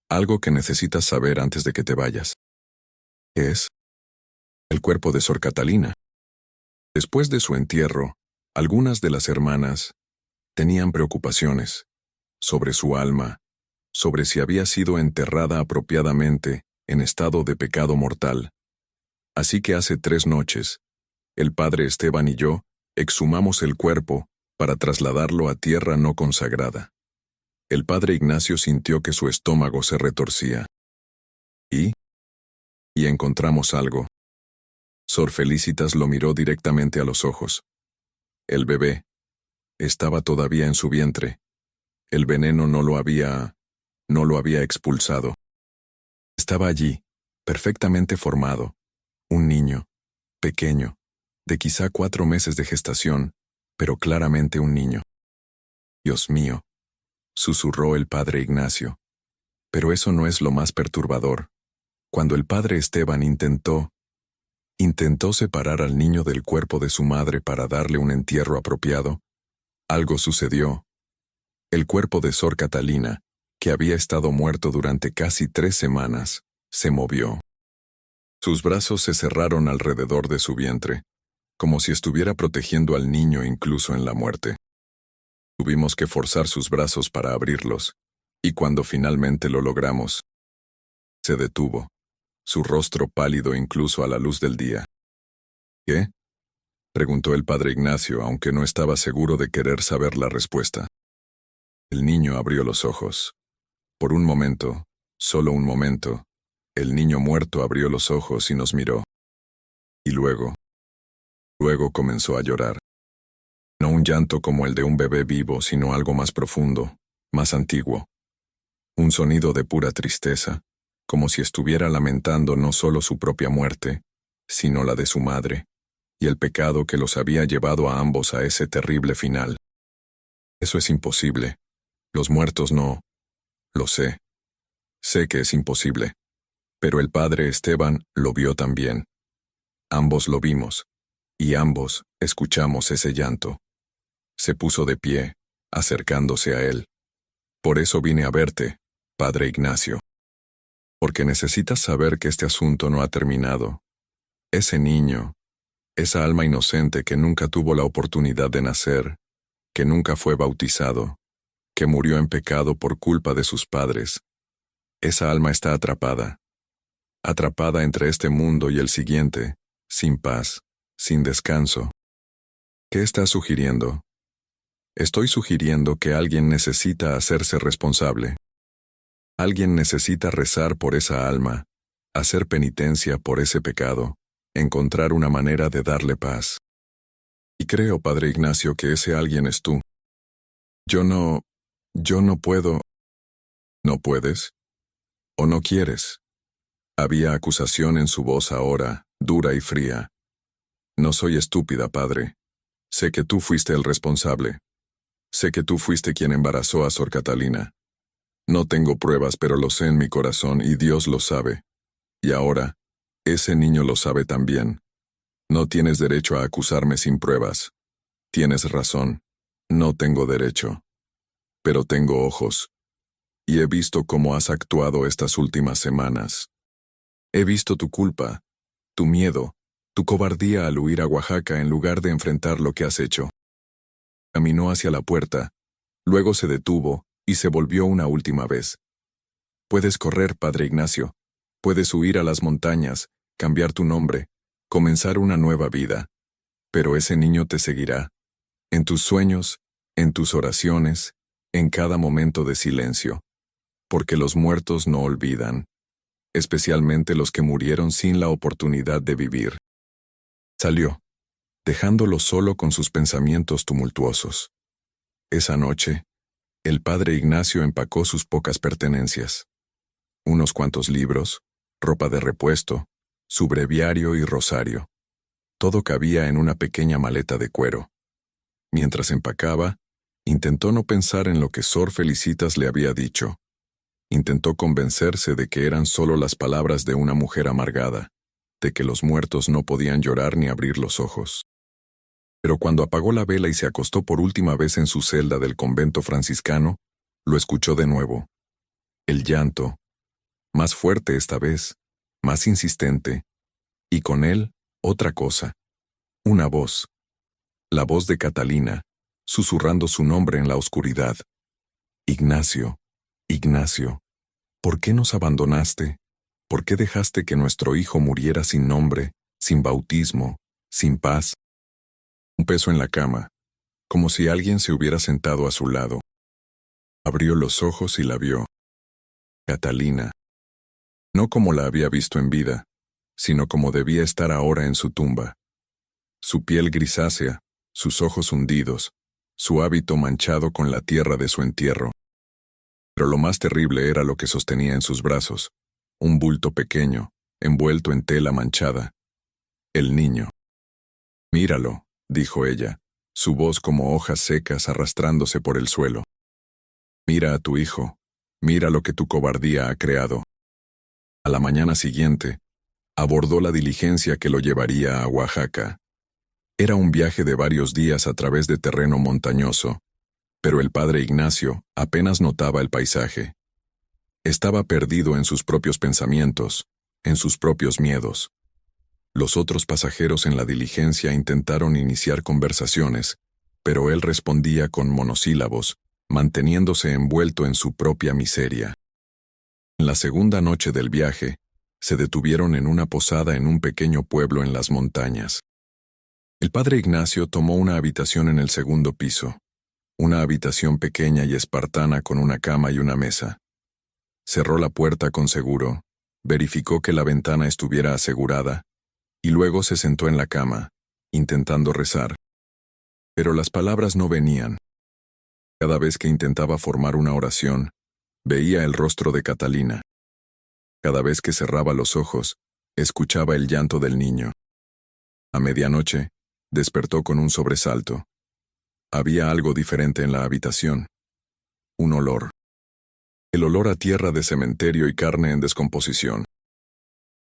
Algo que necesitas saber antes de que te vayas. Es el cuerpo de Sor Catalina. Después de su entierro, algunas de las hermanas tenían preocupaciones sobre su alma, sobre si había sido enterrada apropiadamente en estado de pecado mortal. Así que hace 3 noches, el padre Esteban y yo exhumamos el cuerpo para trasladarlo a tierra no consagrada. El padre Ignacio sintió que su estómago se retorcía. Y encontramos algo. Sor Felicitas lo miró directamente a los ojos. El bebé estaba todavía en su vientre. El veneno no lo había expulsado. Estaba allí, perfectamente formado. Un niño, pequeño, de quizá 4 meses de gestación, pero claramente un niño. Dios mío, susurró el padre Ignacio. Pero eso no es lo más perturbador. Cuando el padre Esteban intentó separar al niño del cuerpo de su madre para darle un entierro apropiado, algo sucedió. El cuerpo de Sor Catalina, que había estado muerto durante casi 3 semanas, se movió. Sus brazos se cerraron alrededor de su vientre, como si estuviera protegiendo al niño incluso en la muerte. Tuvimos que forzar sus brazos para abrirlos, y cuando finalmente lo logramos, se detuvo, su rostro pálido incluso a la luz del día. ¿Qué? Preguntó el padre Ignacio, aunque no estaba seguro de querer saber la respuesta. El niño abrió los ojos. Por un momento, solo un momento, el niño muerto abrió los ojos y nos miró. Y luego comenzó a llorar. No un llanto como el de un bebé vivo, sino algo más profundo, más antiguo. Un sonido de pura tristeza, como si estuviera lamentando no solo su propia muerte, sino la de su madre, y el pecado que los había llevado a ambos a ese terrible final. Eso es imposible. Los muertos no. Lo sé. Sé que es imposible. Pero el padre Esteban lo vio también. Ambos lo vimos, y ambos escuchamos ese llanto. Se puso de pie, acercándose a él. Por eso vine a verte, padre Ignacio. Porque necesitas saber que este asunto no ha terminado. Ese niño, esa alma inocente que nunca tuvo la oportunidad de nacer, que nunca fue bautizado, que murió en pecado por culpa de sus padres, esa alma está atrapada entre este mundo y el siguiente, sin paz, sin descanso. ¿Qué estás sugiriendo? Estoy sugiriendo que alguien necesita hacerse responsable. Alguien necesita rezar por esa alma, hacer penitencia por ese pecado, encontrar una manera de darle paz. Y creo, padre Ignacio, que ese alguien es tú. Yo no puedo. ¿No puedes? ¿O no quieres? Había acusación en su voz ahora, dura y fría. No soy estúpida, padre. Sé que tú fuiste el responsable. Sé que tú fuiste quien embarazó a Sor Catalina. No tengo pruebas, pero lo sé en mi corazón y Dios lo sabe. Y ahora, ese niño lo sabe también. No tienes derecho a acusarme sin pruebas. Tienes razón. No tengo derecho. Pero tengo ojos. Y he visto cómo has actuado estas últimas semanas. He visto tu culpa, tu miedo, tu cobardía al huir a Oaxaca en lugar de enfrentar lo que has hecho. Caminó hacia la puerta, luego se detuvo y se volvió una última vez. Puedes correr, padre Ignacio. Puedes huir a las montañas, cambiar tu nombre, comenzar una nueva vida. Pero ese niño te seguirá. En tus sueños, en tus oraciones, en cada momento de silencio. Porque los muertos no olvidan. Especialmente los que murieron sin la oportunidad de vivir. Salió, dejándolo solo con sus pensamientos tumultuosos. Esa noche, el padre Ignacio empacó sus pocas pertenencias. Unos cuantos libros, ropa de repuesto, su breviario y rosario. Todo cabía en una pequeña maleta de cuero. Mientras empacaba, intentó no pensar en lo que Sor Felicitas le había dicho. Intentó convencerse de que eran solo las palabras de una mujer amargada, de que los muertos no podían llorar ni abrir los ojos. Pero cuando apagó la vela y se acostó por última vez en su celda del convento franciscano, lo escuchó de nuevo. El llanto, más fuerte esta vez, más insistente, y con él, otra cosa. Una voz. La voz de Catalina, susurrando su nombre en la oscuridad. Ignacio, Ignacio, ¿por qué nos abandonaste? ¿Por qué dejaste que nuestro hijo muriera sin nombre, sin bautismo, sin paz? Un peso en la cama, como si alguien se hubiera sentado a su lado. Abrió los ojos y la vio. Catalina. No como la había visto en vida, sino como debía estar ahora en su tumba. Su piel grisácea, sus ojos hundidos, su hábito manchado con la tierra de su entierro. Pero lo más terrible era lo que sostenía en sus brazos, un bulto pequeño, envuelto en tela manchada. El niño. Míralo, dijo ella, su voz como hojas secas arrastrándose por el suelo. Mira a tu hijo, mira lo que tu cobardía ha creado. A la mañana siguiente, abordó la diligencia que lo llevaría a Oaxaca. Era un viaje de varios días a través de terreno montañoso, pero el padre Ignacio apenas notaba el paisaje. Estaba perdido en sus propios pensamientos, en sus propios miedos. Los otros pasajeros en la diligencia intentaron iniciar conversaciones, pero él respondía con monosílabos, manteniéndose envuelto en su propia miseria. En la segunda noche del viaje, se detuvieron en una posada en un pequeño pueblo en las montañas. El padre Ignacio tomó una habitación en el segundo piso, una habitación pequeña y espartana con una cama y una mesa. Cerró la puerta con seguro, verificó que la ventana estuviera asegurada, y luego se sentó en la cama, intentando rezar. Pero las palabras no venían. Cada vez que intentaba formar una oración, veía el rostro de Catalina. Cada vez que cerraba los ojos, escuchaba el llanto del niño. A medianoche, despertó con un sobresalto. Había algo diferente en la habitación. Un olor. El olor a tierra de cementerio y carne en descomposición.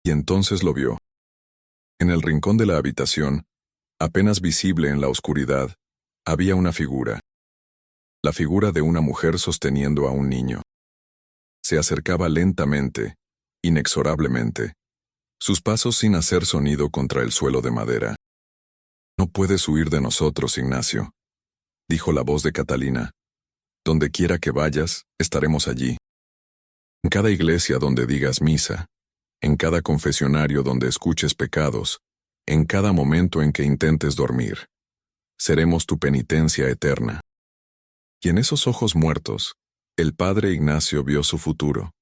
Y entonces lo vio. En el rincón de la habitación, apenas visible en la oscuridad, había una figura. La figura de una mujer sosteniendo a un niño. Se acercaba lentamente, inexorablemente, sus pasos sin hacer sonido contra el suelo de madera. No puedes huir de nosotros, Ignacio, dijo la voz de Catalina. Donde quiera que vayas, estaremos allí. En cada iglesia donde digas misa, en cada confesionario donde escuches pecados, en cada momento en que intentes dormir, seremos tu penitencia eterna. Y en esos ojos muertos, el padre Ignacio vio su futuro,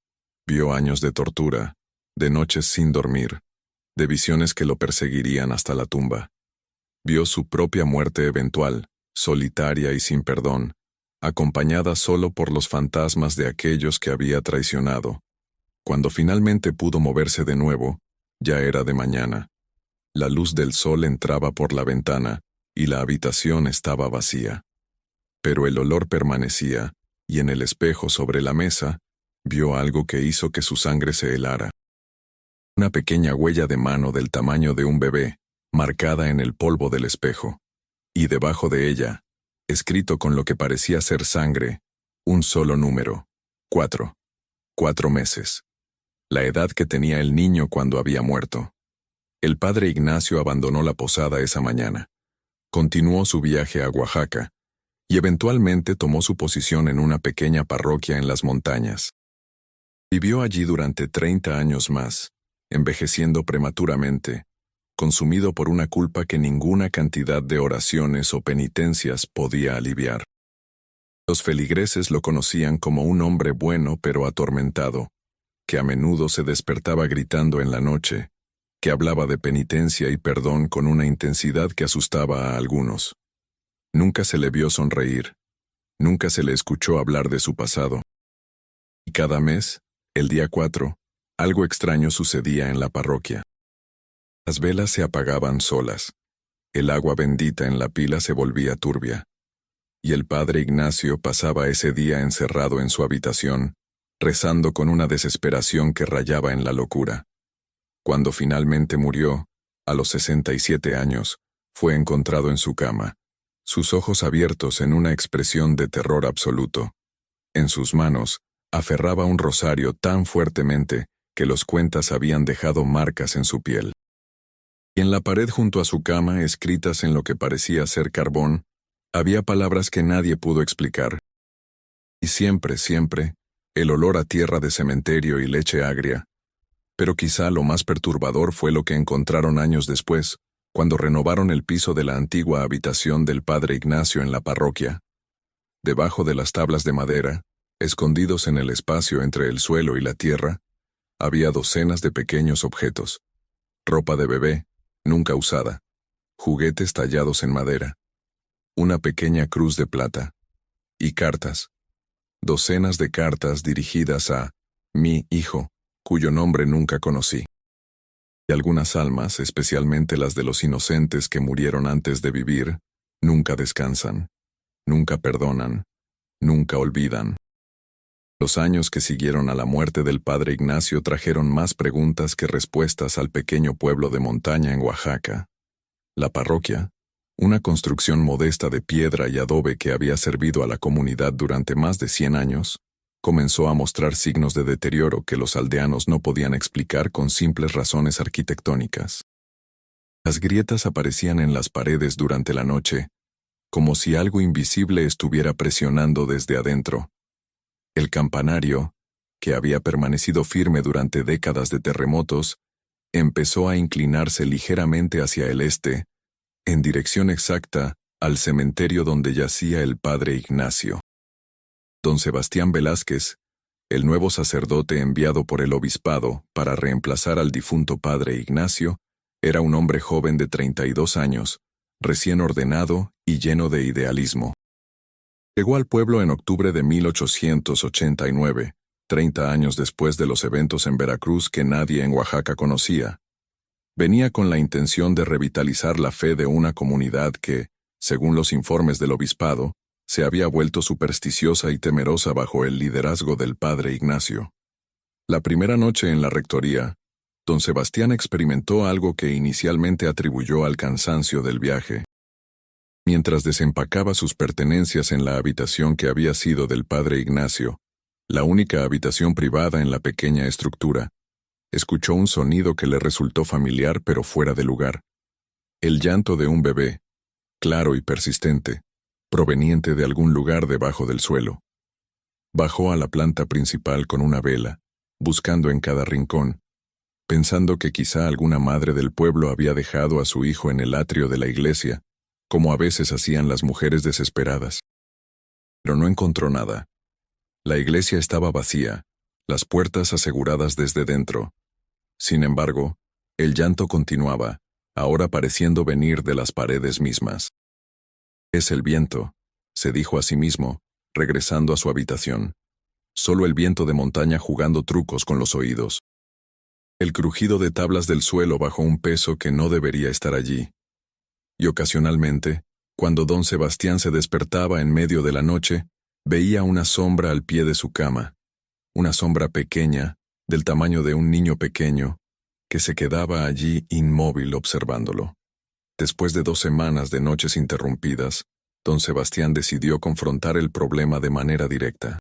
vio años de tortura, de noches sin dormir, de visiones que lo perseguirían hasta la tumba. Vio su propia muerte eventual, solitaria y sin perdón, acompañada solo por los fantasmas de aquellos que había traicionado. Cuando finalmente pudo moverse de nuevo, ya era de mañana. La luz del sol entraba por la ventana, y la habitación estaba vacía. Pero el olor permanecía, y en el espejo sobre la mesa, vio algo que hizo que su sangre se helara. Una pequeña huella de mano del tamaño de un bebé, marcada en el polvo del espejo. Y debajo de ella, escrito con lo que parecía ser sangre, un solo número: 4. 4 meses. La edad que tenía el niño cuando había muerto. El padre Ignacio abandonó la posada esa mañana. Continuó su viaje a Oaxaca, y eventualmente tomó su posición en una pequeña parroquia en las montañas. Vivió allí durante 30 años más, envejeciendo prematuramente, consumido por una culpa que ninguna cantidad de oraciones o penitencias podía aliviar. Los feligreses lo conocían como un hombre bueno pero atormentado, que a menudo se despertaba gritando en la noche, que hablaba de penitencia y perdón con una intensidad que asustaba a algunos. Nunca se le vio sonreír, nunca se le escuchó hablar de su pasado. Y cada mes, el día 4, algo extraño sucedía en la parroquia. Las velas se apagaban solas, el agua bendita en la pila se volvía turbia, y el padre Ignacio pasaba ese día encerrado en su habitación, rezando con una desesperación que rayaba en la locura. Cuando finalmente murió, a los 67 años, fue encontrado en su cama, sus ojos abiertos en una expresión de terror absoluto. En sus manos, aferraba un rosario tan fuertemente que los cuentas habían dejado marcas en su piel. Y en la pared junto a su cama, escritas en lo que parecía ser carbón, había palabras que nadie pudo explicar. Y siempre, el olor a tierra de cementerio y leche agria. Pero quizá lo más perturbador fue lo que encontraron años después, cuando renovaron el piso de la antigua habitación del padre Ignacio en la parroquia. Debajo de las tablas de madera, escondidos en el espacio entre el suelo y la tierra, había docenas de pequeños objetos. Ropa de bebé, nunca usada. Juguetes tallados en madera. Una pequeña cruz de plata. Y cartas. Docenas de cartas dirigidas a mi hijo, cuyo nombre nunca conocí. Y algunas almas, especialmente las de los inocentes que murieron antes de vivir, nunca descansan, nunca perdonan, nunca olvidan. Los años que siguieron a la muerte del padre Ignacio trajeron más preguntas que respuestas al pequeño pueblo de montaña en Oaxaca. La parroquia, una construcción modesta de piedra y adobe que había servido a la comunidad durante más de 100 años, comenzó a mostrar signos de deterioro que los aldeanos no podían explicar con simples razones arquitectónicas. Las grietas aparecían en las paredes durante la noche, como si algo invisible estuviera presionando desde adentro. El campanario, que había permanecido firme durante décadas de terremotos, empezó a inclinarse ligeramente hacia el este, en dirección exacta al cementerio donde yacía el padre Ignacio. Don Sebastián Velázquez, el nuevo sacerdote enviado por el obispado para reemplazar al difunto padre Ignacio, era un hombre joven de 32 años, recién ordenado y lleno de idealismo. Llegó al pueblo en octubre de 1889, 30 años después de los eventos en Veracruz que nadie en Oaxaca conocía. Venía con la intención de revitalizar la fe de una comunidad que, según los informes del obispado, se había vuelto supersticiosa y temerosa bajo el liderazgo del padre Ignacio. La primera noche en la rectoría, don Sebastián experimentó algo que inicialmente atribuyó al cansancio del viaje. Mientras desempacaba sus pertenencias en la habitación que había sido del padre Ignacio, la única habitación privada en la pequeña estructura, escuchó un sonido que le resultó familiar pero fuera de lugar. El llanto de un bebé, claro y persistente, proveniente de algún lugar debajo del suelo. Bajó a la planta principal con una vela, buscando en cada rincón, pensando que quizá alguna madre del pueblo había dejado a su hijo en el atrio de la iglesia, como a veces hacían las mujeres desesperadas. Pero no encontró nada. La iglesia estaba vacía, las puertas aseguradas desde dentro. Sin embargo, el llanto continuaba, ahora pareciendo venir de las paredes mismas. «Es el viento», se dijo a sí mismo, regresando a su habitación. Solo el viento de montaña jugando trucos con los oídos. El crujido de tablas del suelo bajo un peso que no debería estar allí. Y ocasionalmente, cuando don Sebastián se despertaba en medio de la noche, veía una sombra al pie de su cama, una sombra pequeña, del tamaño de un niño pequeño, que se quedaba allí inmóvil observándolo. Después de 2 semanas de noches interrumpidas, don Sebastián decidió confrontar el problema de manera directa.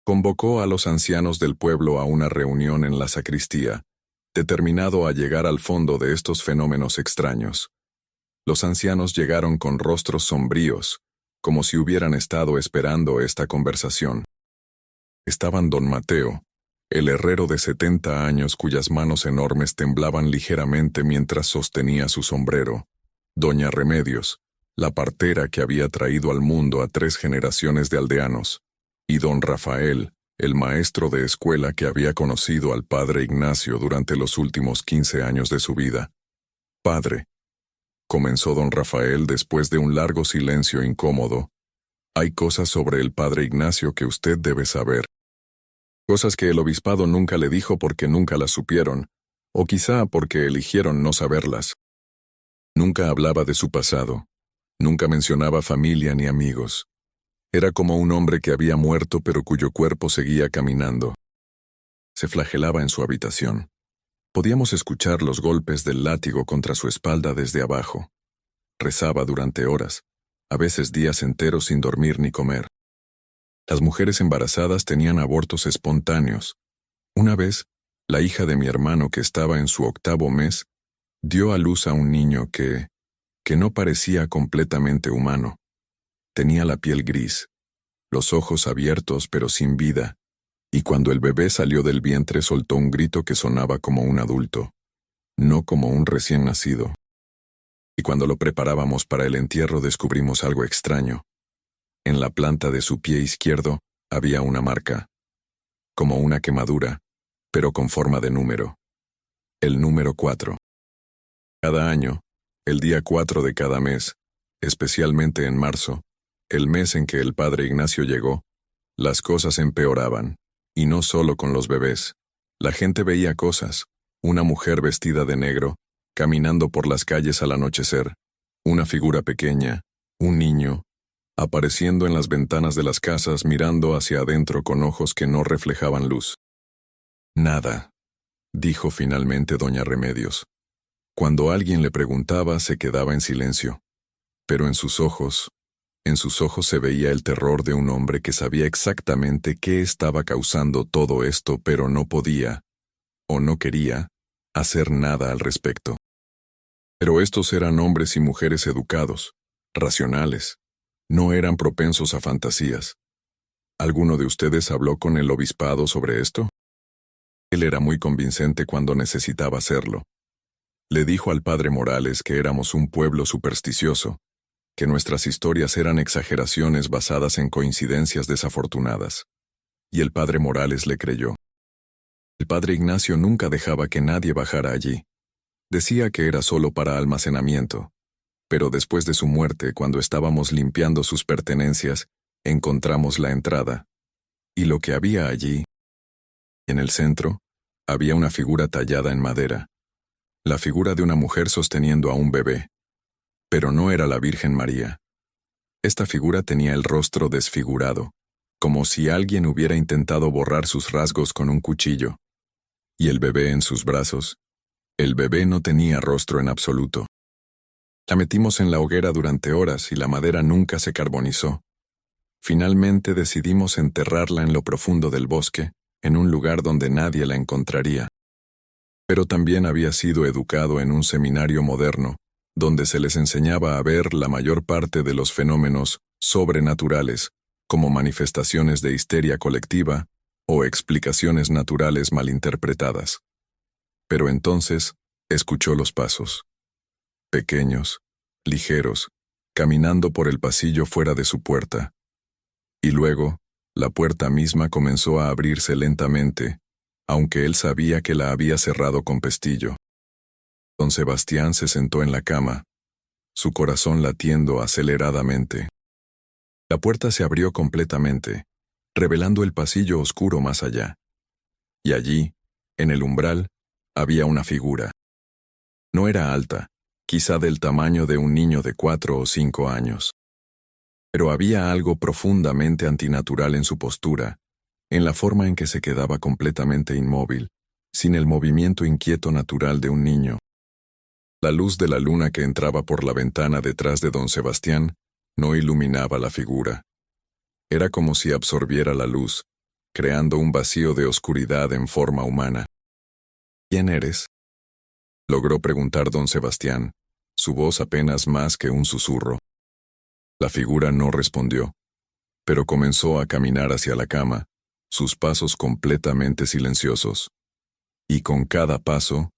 Convocó a los ancianos del pueblo a una reunión en la sacristía, determinado a llegar al fondo de estos fenómenos extraños. Los ancianos llegaron con rostros sombríos, como si hubieran estado esperando esta conversación. Estaban don Mateo, el herrero de 70 años cuyas manos enormes temblaban ligeramente mientras sostenía su sombrero, doña Remedios, la partera que había traído al mundo a 3 generaciones de aldeanos, y don Rafael, el maestro de escuela que había conocido al padre Ignacio durante los últimos 15 años de su vida. «Padre», comenzó don Rafael después de un largo silencio incómodo, «hay cosas sobre el padre Ignacio que usted debe saber. Cosas que el obispado nunca le dijo porque nunca las supieron, o quizá porque eligieron no saberlas. Nunca hablaba de su pasado, nunca mencionaba familia ni amigos. Era como un hombre que había muerto pero cuyo cuerpo seguía caminando. Se flagelaba en su habitación. Podíamos escuchar los golpes del látigo contra su espalda desde abajo. Rezaba durante horas, a veces días enteros sin dormir ni comer. Las mujeres embarazadas tenían abortos espontáneos. Una vez, La hija de mi hermano, que estaba en su 8º mes, dio a luz a un niño que no parecía completamente humano. Tenía la piel gris, los ojos abiertos pero sin vida, y cuando el bebé salió del vientre soltó un grito que sonaba como un adulto, no como un recién nacido. Y cuando lo preparábamos para el entierro descubrimos algo extraño. En la planta de su pie izquierdo había una marca, como una quemadura, pero con forma de número. El número 4. Cada año, el día 4 de cada mes, especialmente en marzo, el mes en que el padre Ignacio llegó, las cosas empeoraban, y no solo con los bebés. La gente veía cosas: una mujer vestida de negro, caminando por las calles al anochecer, una figura pequeña, un niño, apareciendo en las ventanas de las casas mirando hacia adentro con ojos que no reflejaban luz. Nada, dijo finalmente doña Remedios. Cuando alguien le preguntaba, se quedaba en silencio. Pero en sus ojos se veía el terror de un hombre que sabía exactamente qué estaba causando todo esto, pero no podía, o no quería, hacer nada al respecto. Pero estos eran hombres y mujeres educados, racionales. No eran propensos a fantasías. ¿Alguno de ustedes habló con el obispado sobre esto? Él era muy convincente cuando necesitaba hacerlo. Le dijo al padre Morales que éramos un pueblo supersticioso, que nuestras historias eran exageraciones basadas en coincidencias desafortunadas. Y el padre Morales le creyó. El padre Ignacio nunca dejaba que nadie bajara allí. Decía que era solo para almacenamiento. Pero después de su muerte, cuando estábamos limpiando sus pertenencias, encontramos la entrada. Y lo que había allí, en el centro, había una figura tallada en madera. La figura de una mujer sosteniendo a un bebé. Pero no era la Virgen María. Esta figura tenía el rostro desfigurado, como si alguien hubiera intentado borrar sus rasgos con un cuchillo. Y el bebé en sus brazos. El bebé no tenía rostro en absoluto. La metimos en la hoguera durante horas y la madera nunca se carbonizó. Finalmente decidimos enterrarla en lo profundo del bosque, en un lugar donde nadie la encontraría. Pero también había sido educado en un seminario moderno, donde se les enseñaba a ver la mayor parte de los fenómenos sobrenaturales como manifestaciones de histeria colectiva o explicaciones naturales malinterpretadas. Pero entonces escuchó los pasos. Pequeños, ligeros, caminando por el pasillo fuera de su puerta. Y luego, la puerta misma comenzó a abrirse lentamente, aunque él sabía que la había cerrado con pestillo. Don Sebastián se sentó en la cama, su corazón latiendo aceleradamente. La puerta se abrió completamente, revelando el pasillo oscuro más allá. Y allí, en el umbral, había una figura. No era alta, quizá del tamaño de un niño de 4 o 5 años. Pero había algo profundamente antinatural en su postura, en la forma en que se quedaba completamente inmóvil, sin el movimiento inquieto natural de un niño. La luz de la luna que entraba por la ventana detrás de don Sebastián no iluminaba la figura. Era como si absorbiera la luz, creando un vacío de oscuridad en forma humana. ¿Quién eres?, logró preguntar don Sebastián, su voz apenas más que un susurro. La figura no respondió, pero comenzó a caminar hacia la cama, sus pasos completamente silenciosos. Y con cada paso,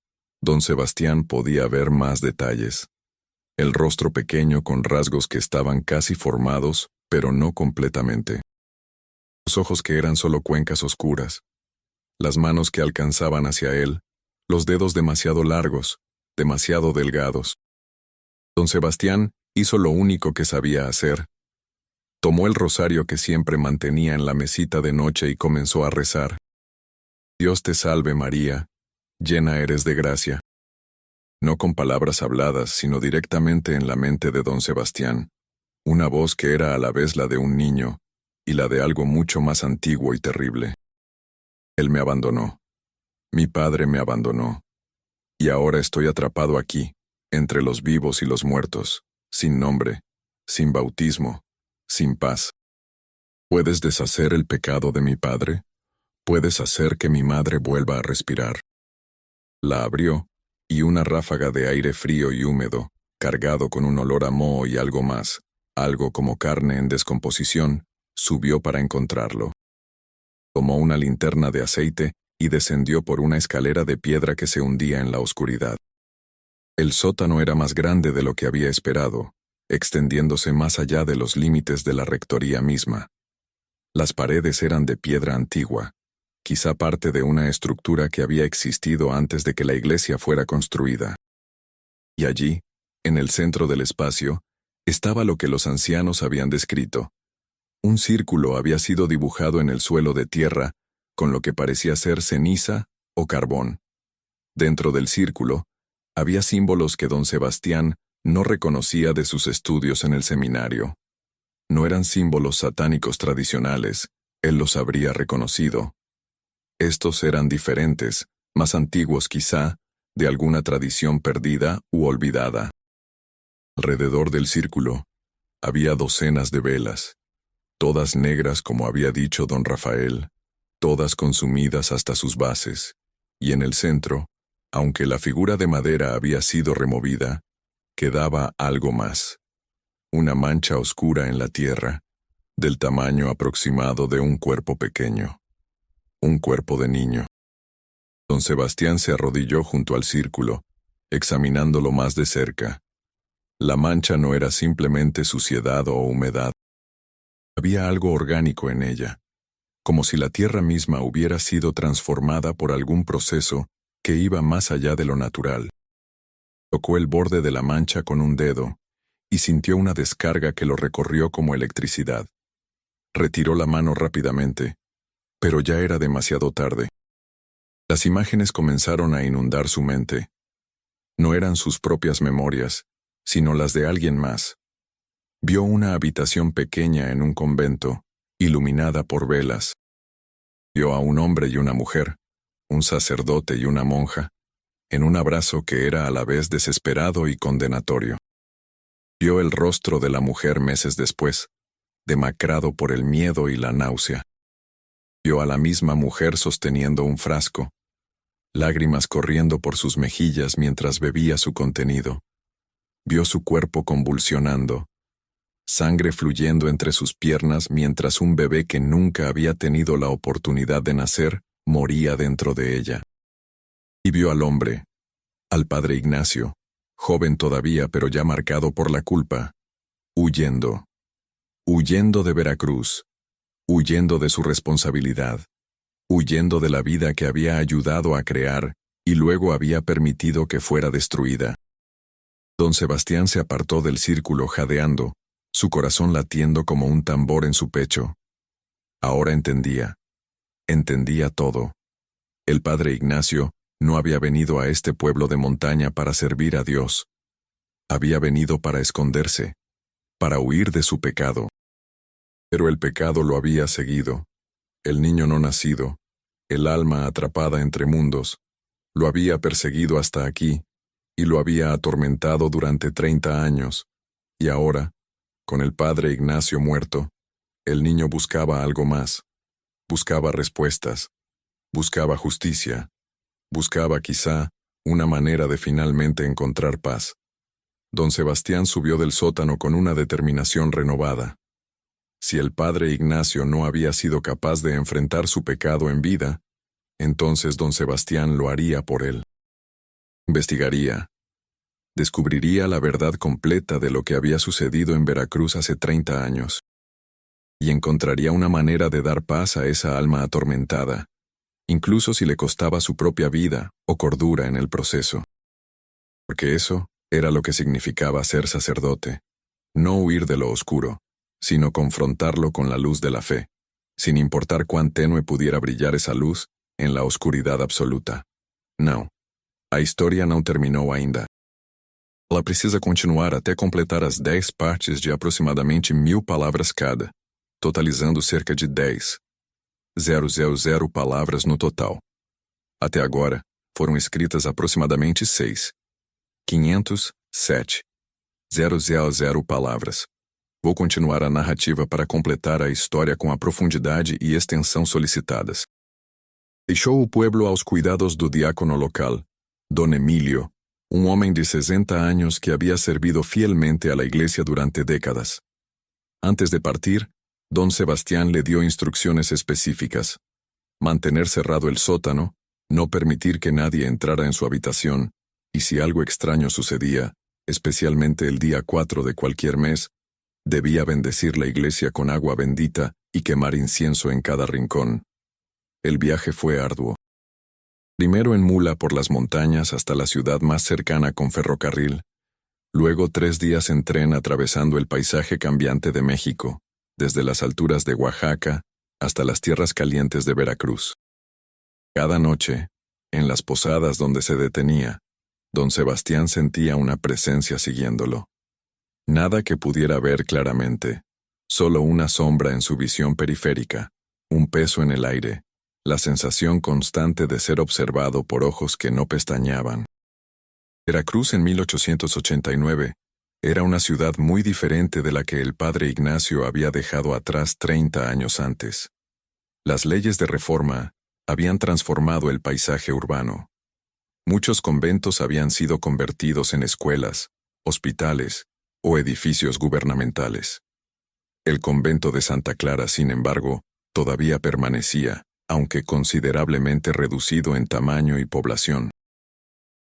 don Sebastián podía ver más detalles. El rostro pequeño con rasgos que estaban casi formados, pero no completamente. Los ojos que eran solo cuencas oscuras. Las manos que alcanzaban hacia él, los dedos demasiado largos, demasiado delgados. Don Sebastián hizo lo único que sabía hacer. Tomó el rosario que siempre mantenía en la mesita de noche y comenzó a rezar. Dios te salve María, llena eres de gracia. No con palabras habladas, sino directamente en la mente de don Sebastián, una voz que era a la vez la de un niño y la de algo mucho más antiguo y terrible. Él me abandonó. Mi padre me abandonó. Y ahora estoy atrapado aquí, entre los vivos y los muertos, sin nombre, sin bautismo, sin paz. ¿Puedes deshacer el pecado de mi padre? ¿Puedes hacer que mi madre vuelva a respirar? La abrió, y una ráfaga de aire frío y húmedo, cargado con un olor a moho y algo más, algo como carne en descomposición, subió para encontrarlo. Tomó una linterna de aceite y descendió por una escalera de piedra que se hundía en la oscuridad. El sótano era más grande de lo que había esperado, extendiéndose más allá de los límites de la rectoría misma. Las paredes eran de piedra antigua, quizá parte de una estructura que había existido antes de que la iglesia fuera construida. Y allí, en el centro del espacio, estaba lo que los ancianos habían descrito. Un círculo había sido dibujado en el suelo de tierra, con lo que parecía ser ceniza o carbón. Dentro del círculo, había símbolos que don Sebastián no reconocía de sus estudios en el seminario. No eran símbolos satánicos tradicionales, él los habría reconocido. Estos eran diferentes, más antiguos quizá, de alguna tradición perdida u olvidada. Alrededor del círculo, había docenas de velas, todas negras como había dicho don Rafael, todas consumidas hasta sus bases, y en el centro, aunque la figura de madera había sido removida, quedaba algo más. Una mancha oscura en la tierra, del tamaño aproximado de un cuerpo pequeño. Un cuerpo de niño. Don Sebastián se arrodilló junto al círculo, examinándolo más de cerca. La mancha no era simplemente suciedad o humedad. Había algo orgánico en ella, como si la tierra misma hubiera sido transformada por algún proceso que iba más allá de lo natural. Tocó el borde de la mancha con un dedo y sintió una descarga que lo recorrió como electricidad. Retiró la mano rápidamente, pero ya era demasiado tarde. Las imágenes comenzaron a inundar su mente. No eran sus propias memorias, sino las de alguien más. Vio una habitación pequeña en un convento, iluminada por velas. Vio a un hombre y una mujer, un sacerdote y una monja, en un abrazo que era a la vez desesperado y condenatorio. Vio el rostro de la mujer meses después, demacrado por el miedo y la náusea. Vio a la misma mujer sosteniendo un frasco, lágrimas corriendo por sus mejillas mientras bebía su contenido. Vio su cuerpo convulsionando, sangre fluyendo entre sus piernas mientras un bebé que nunca había tenido la oportunidad de nacer moría dentro de ella. Y vio al hombre, al padre Ignacio, joven todavía pero ya marcado por la culpa, huyendo de Veracruz, huyendo de su responsabilidad, huyendo de la vida que había ayudado a crear y luego había permitido que fuera destruida. Don Sebastián se apartó del círculo jadeando, su corazón latiendo como un tambor en su pecho. Ahora entendía todo. El padre Ignacio no había venido a este pueblo de montaña para servir a Dios. Había venido para esconderse, para huir de su pecado. Pero el pecado lo había seguido. El niño no nacido, el alma atrapada entre mundos, lo había perseguido hasta aquí, y lo había atormentado durante 30 años, y ahora, con el padre Ignacio muerto, el niño buscaba algo más. Buscaba respuestas, buscaba justicia, buscaba quizá una manera de finalmente encontrar paz. Don Sebastián subió del sótano con una determinación renovada. Si el padre Ignacio no había sido capaz de enfrentar su pecado en vida, entonces don Sebastián lo haría por él. Investigaría. Descubriría la verdad completa de lo que había sucedido en Veracruz hace 30 años. Y encontraría una manera de dar paz a esa alma atormentada, incluso si le costaba su propia vida o cordura en el proceso. Porque eso era lo que significaba ser sacerdote. No huir de lo oscuro, sino confrontarlo con la luz de la fe, sin importar cuán tenue pudiera brillar esa luz en la oscuridad absoluta. Não. A história não terminou ainda. Ela precisa continuar até completar as 10 partes de aproximadamente 1000 palavras cada, totalizando cerca de 10,000 palavras no total. Até agora, foram escritas aproximadamente 6,507,000 palavras. Vou continuar a narrativa para completar a história com a profundidade e extensão solicitadas. Deixou o pueblo aos cuidados do diácono local, Don Emilio, un hombre de 60 años que había servido fielmente a la iglesia durante décadas. Antes de partir, don Sebastián le dio instrucciones específicas: mantener cerrado el sótano, no permitir que nadie entrara en su habitación, y si algo extraño sucedía, especialmente el día 4 de cualquier mes, debía bendecir la iglesia con agua bendita y quemar incienso en cada rincón. El viaje fue arduo. Primero en mula por las montañas hasta la ciudad más cercana con ferrocarril, luego 3 días en tren atravesando el paisaje cambiante de México, desde las alturas de Oaxaca hasta las tierras calientes de Veracruz. Cada noche, en las posadas donde se detenía, don Sebastián sentía una presencia siguiéndolo. Nada que pudiera ver claramente, solo una sombra en su visión periférica, un peso en el aire, la sensación constante de ser observado por ojos que no pestañeaban. Veracruz en 1889 era una ciudad muy diferente de la que el padre Ignacio había dejado atrás 30 años antes. Las leyes de reforma habían transformado el paisaje urbano. Muchos conventos habían sido convertidos en escuelas, hospitales o edificios gubernamentales. El convento de Santa Clara, sin embargo, todavía permanecía, aunque considerablemente reducido en tamaño y población.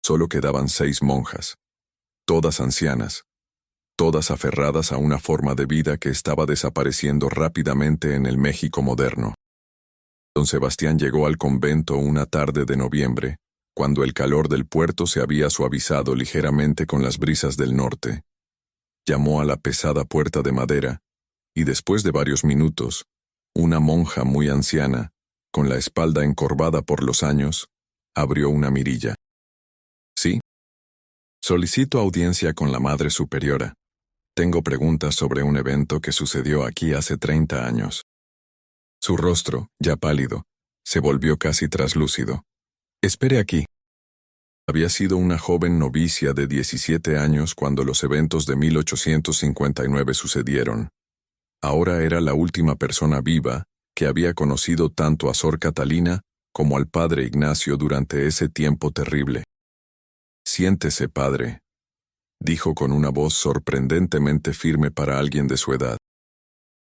Solo quedaban 6 monjas, todas ancianas, todas aferradas a una forma de vida que estaba desapareciendo rápidamente en el México moderno. Don Sebastián llegó al convento una tarde de noviembre, cuando el calor del puerto se había suavizado ligeramente con las brisas del norte. Llamó a la pesada puerta de madera, y después de varios minutos, una monja muy anciana, con la espalda encorvada por los años, abrió una mirilla. «Sí. Solicito audiencia con la Madre Superiora. Tengo preguntas sobre un evento que sucedió aquí hace 30 años». Su rostro, ya pálido, se volvió casi traslúcido. «Espere aquí». Había sido una joven novicia de 17 años cuando los eventos de 1859 sucedieron. Ahora era la última persona viva que había conocido tanto a Sor Catalina como al padre Ignacio durante ese tiempo terrible. «Siéntese, padre», dijo con una voz sorprendentemente firme para alguien de su edad.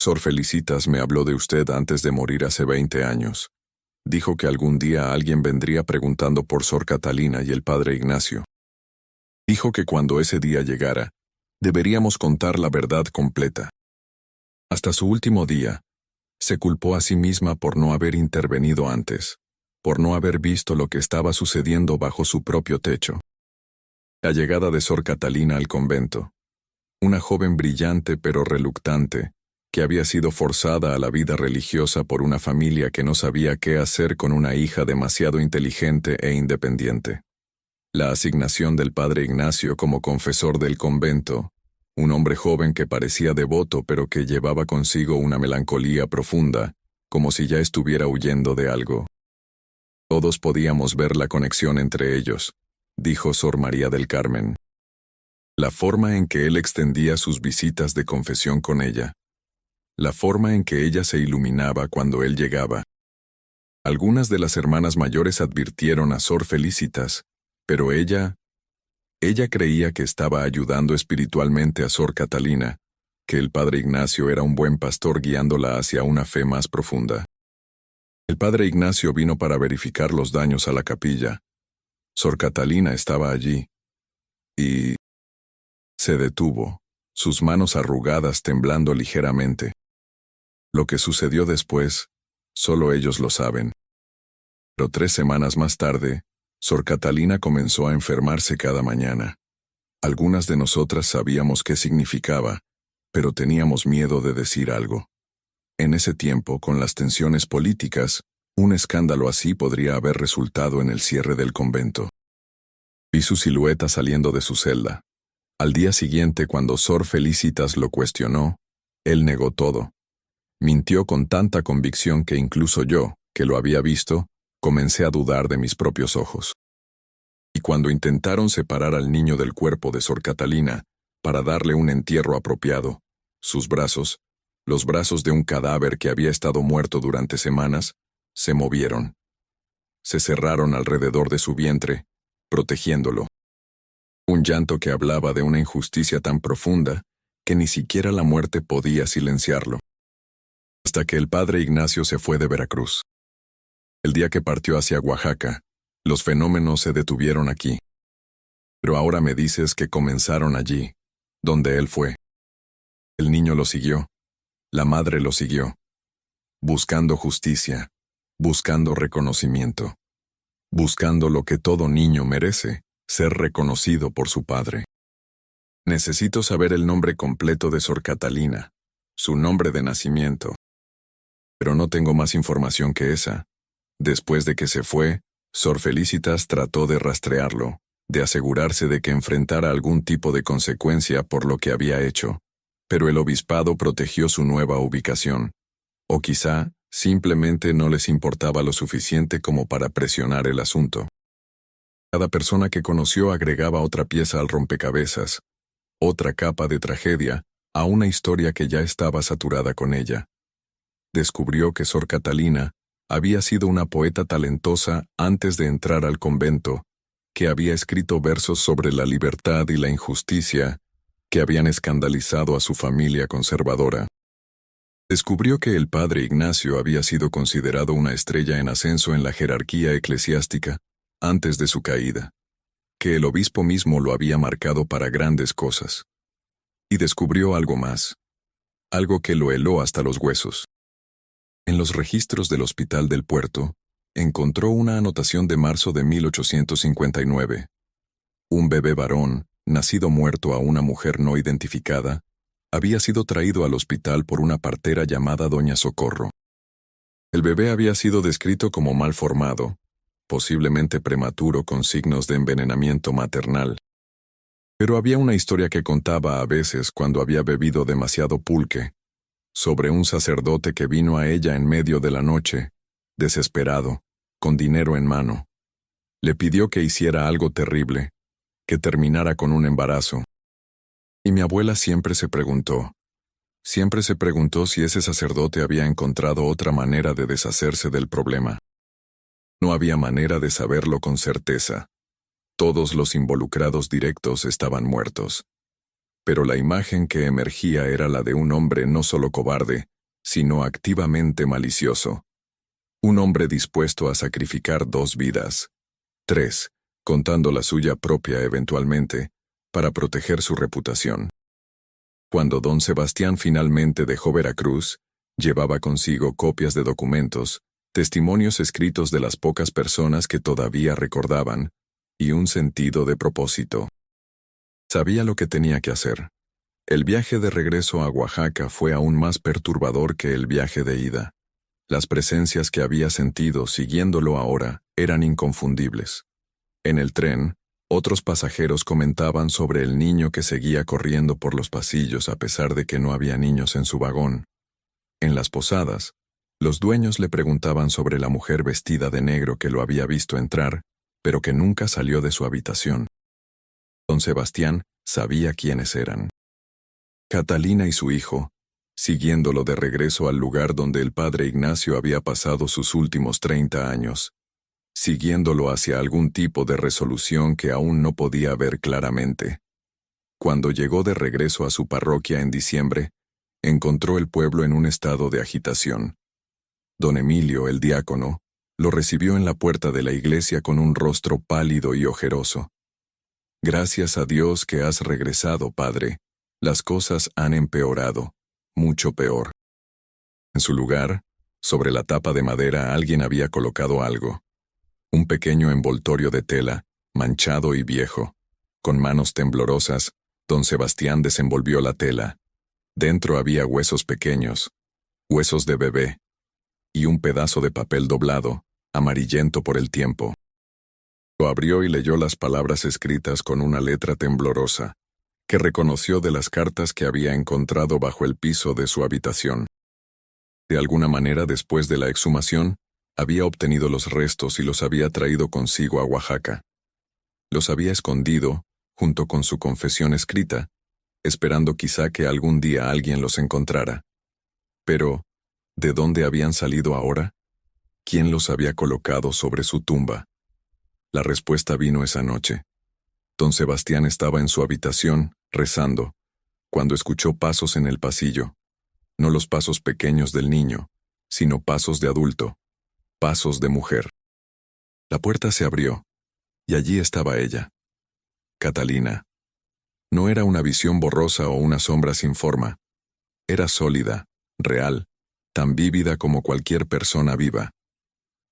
«Sor Felicitas me habló de usted antes de morir hace 20 años. Dijo que algún día alguien vendría preguntando por Sor Catalina y el padre Ignacio. Dijo que cuando ese día llegara, deberíamos contar la verdad completa. Hasta su último día, se culpó a sí misma por no haber intervenido antes, por no haber visto lo que estaba sucediendo bajo su propio techo». La llegada de Sor Catalina al convento, una joven brillante pero reluctante, que había sido forzada a la vida religiosa por una familia que no sabía qué hacer con una hija demasiado inteligente e independiente. La asignación del padre Ignacio como confesor del convento, un hombre joven que parecía devoto pero que llevaba consigo una melancolía profunda, como si ya estuviera huyendo de algo. Todos podíamos ver la conexión entre ellos, dijo Sor María del Carmen. La forma en que él extendía sus visitas de confesión con ella. La forma en que ella se iluminaba cuando él llegaba. Algunas de las hermanas mayores advirtieron a Sor Felicitas, pero ella creía que estaba ayudando espiritualmente a Sor Catalina, que el padre Ignacio era un buen pastor guiándola hacia una fe más profunda. El padre Ignacio vino para verificar los daños a la capilla. Sor Catalina estaba allí. Y se detuvo, sus manos arrugadas temblando ligeramente. Lo que sucedió después, solo ellos lo saben. Pero 3 semanas más tarde, Sor Catalina comenzó a enfermarse cada mañana. Algunas de nosotras sabíamos qué significaba, pero teníamos miedo de decir algo. En ese tiempo, con las tensiones políticas, un escándalo así podría haber resultado en el cierre del convento. Vi su silueta saliendo de su celda. Al día siguiente, cuando Sor Felicitas lo cuestionó, él negó todo. Mintió con tanta convicción que incluso yo, que lo había visto, comencé a dudar de mis propios ojos. Y cuando intentaron separar al niño del cuerpo de Sor Catalina, para darle un entierro apropiado, sus brazos, los brazos de un cadáver que había estado muerto durante semanas, se movieron. Se cerraron alrededor de su vientre, protegiéndolo. Un llanto que hablaba de una injusticia tan profunda que ni siquiera la muerte podía silenciarlo. Hasta que el padre Ignacio se fue de Veracruz. El día que partió hacia Oaxaca, los fenómenos se detuvieron aquí. Pero ahora me dices que comenzaron allí, donde él fue. El niño lo siguió, la madre lo siguió, buscando justicia, buscando reconocimiento, buscando lo que todo niño merece, ser reconocido por su padre. Necesito saber el nombre completo de Sor Catalina, su nombre de nacimiento. Pero no tengo más información que esa. Después de que se fue, Sor Felicitas trató de rastrearlo, de asegurarse de que enfrentara algún tipo de consecuencia por lo que había hecho, pero el obispado protegió su nueva ubicación. O quizá, simplemente no les importaba lo suficiente como para presionar el asunto. Cada persona que conoció agregaba otra pieza al rompecabezas, otra capa de tragedia, a una historia que ya estaba saturada con ella. Descubrió que Sor Catalina había sido una poeta talentosa antes de entrar al convento, que había escrito versos sobre la libertad y la injusticia que habían escandalizado a su familia conservadora. Descubrió que el padre Ignacio había sido considerado una estrella en ascenso en la jerarquía eclesiástica antes de su caída, que el obispo mismo lo había marcado para grandes cosas. Y descubrió algo más, algo que lo heló hasta los huesos. En los registros del Hospital del Puerto, encontró una anotación de marzo de 1859. Un bebé varón, nacido muerto a una mujer no identificada, había sido traído al hospital por una partera llamada Doña Socorro. El bebé había sido descrito como mal formado, posiblemente prematuro con signos de envenenamiento maternal. Pero había una historia que contaba a veces cuando había bebido demasiado pulque, sobre un sacerdote que vino a ella en medio de la noche, desesperado, con dinero en mano. Le pidió que hiciera algo terrible, que terminara con un embarazo. Y mi abuela siempre se preguntó si ese sacerdote había encontrado otra manera de deshacerse del problema. No había manera de saberlo con certeza. Todos los involucrados directos estaban muertos. Pero la imagen que emergía era la de un hombre no solo cobarde, sino activamente malicioso. Un hombre dispuesto a sacrificar 2 vidas, 3, contando la suya propia eventualmente, para proteger su reputación. Cuando don Sebastián finalmente dejó Veracruz, llevaba consigo copias de documentos, testimonios escritos de las pocas personas que todavía recordaban, y un sentido de propósito. Sabía lo que tenía que hacer. El viaje de regreso a Oaxaca fue aún más perturbador que el viaje de ida. Las presencias que había sentido siguiéndolo ahora eran inconfundibles. En el tren, otros pasajeros comentaban sobre el niño que seguía corriendo por los pasillos a pesar de que no había niños en su vagón. En las posadas, los dueños le preguntaban sobre la mujer vestida de negro que lo había visto entrar, pero que nunca salió de su habitación. Don Sebastián sabía quiénes eran. Catalina y su hijo, siguiéndolo de regreso al lugar donde el padre Ignacio había pasado sus últimos 30 años, siguiéndolo hacia algún tipo de resolución que aún no podía ver claramente. Cuando llegó de regreso a su parroquia en diciembre, encontró el pueblo en un estado de agitación. Don Emilio, el diácono, lo recibió en la puerta de la iglesia con un rostro pálido y ojeroso. «Gracias a Dios que has regresado, padre. Las cosas han empeorado, mucho peor». En su lugar, sobre la tapa de madera alguien había colocado algo. Un pequeño envoltorio de tela, manchado y viejo. Con manos temblorosas, don Sebastián desenvolvió la tela. Dentro había huesos pequeños, huesos de bebé, y un pedazo de papel doblado, amarillento por el tiempo. Lo abrió y leyó las palabras escritas con una letra temblorosa, que reconoció de las cartas que había encontrado bajo el piso de su habitación. De alguna manera, después de la exhumación, había obtenido los restos y los había traído consigo a Oaxaca. Los había escondido, junto con su confesión escrita, esperando quizá que algún día alguien los encontrara. Pero, ¿de dónde habían salido ahora? ¿Quién los había colocado sobre su tumba? La respuesta vino esa noche. Don Sebastián estaba en su habitación, rezando, cuando escuchó pasos en el pasillo. No los pasos pequeños del niño, sino pasos de adulto, pasos de mujer. La puerta se abrió, y allí estaba ella. Catalina. No era una visión borrosa o una sombra sin forma. Era sólida, real, tan vívida como cualquier persona viva.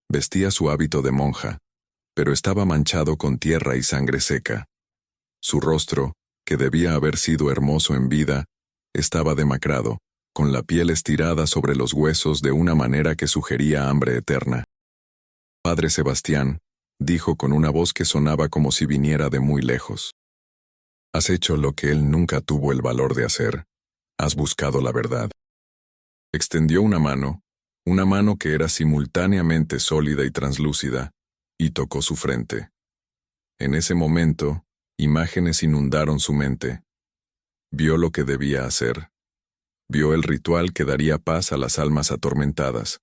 Vestía su hábito de monja, pero estaba manchado con tierra y sangre seca. Su rostro, que debía haber sido hermoso en vida, estaba demacrado, con la piel estirada sobre los huesos de una manera que sugería hambre eterna. Padre Sebastián, dijo con una voz que sonaba como si viniera de muy lejos. Has hecho lo que él nunca tuvo el valor de hacer. Has buscado la verdad. Extendió una mano que era simultáneamente sólida y translúcida, y tocó su frente. En ese momento, imágenes inundaron su mente. Vio lo que debía hacer. Vio el ritual que daría paz a las almas atormentadas.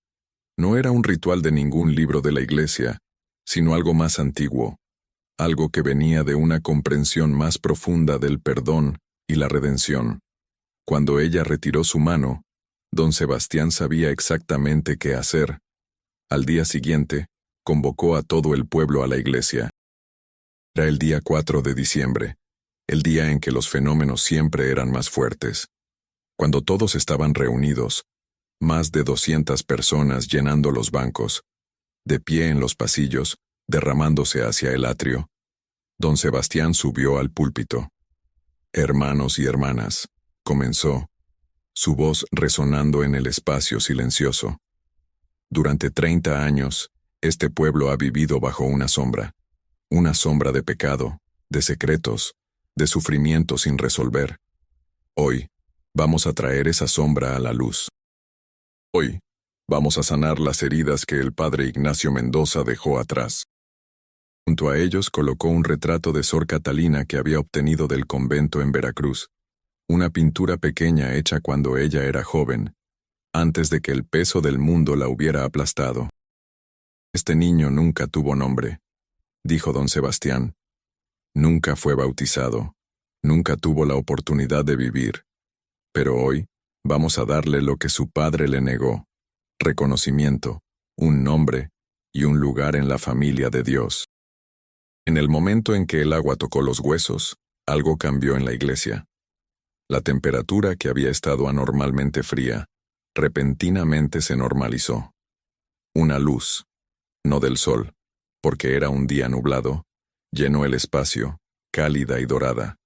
No era un ritual de ningún libro de la iglesia, sino algo más antiguo, algo que venía de una comprensión más profunda del perdón y la redención. Cuando ella retiró su mano, don Sebastián sabía exactamente qué hacer. Al día siguiente, convocó a todo el pueblo a la iglesia. Era el día 4 de diciembre, el día en que los fenómenos siempre eran más fuertes. Cuando todos estaban reunidos, más de 200 personas llenando los bancos, de pie en los pasillos, derramándose hacia el atrio, don Sebastián subió al púlpito. Hermanos y hermanas, comenzó, su voz resonando en el espacio silencioso. Durante 30 años, este pueblo ha vivido bajo una sombra de pecado, de secretos, de sufrimiento sin resolver. Hoy, vamos a traer esa sombra a la luz. Hoy, vamos a sanar las heridas que el padre Ignacio Mendoza dejó atrás. Junto a ellos colocó un retrato de Sor Catalina que había obtenido del convento en Veracruz, una pintura pequeña hecha cuando ella era joven, antes de que el peso del mundo la hubiera aplastado. Este niño nunca tuvo nombre, dijo don Sebastián. Nunca fue bautizado, nunca tuvo la oportunidad de vivir. Pero hoy, vamos a darle lo que su padre le negó: reconocimiento, un nombre y un lugar en la familia de Dios. En el momento en que el agua tocó los huesos, algo cambió en la iglesia. La temperatura, que había estado anormalmente fría, repentinamente se normalizó. Una luz, no del sol, porque era un día nublado, llenó el espacio, cálida y dorada,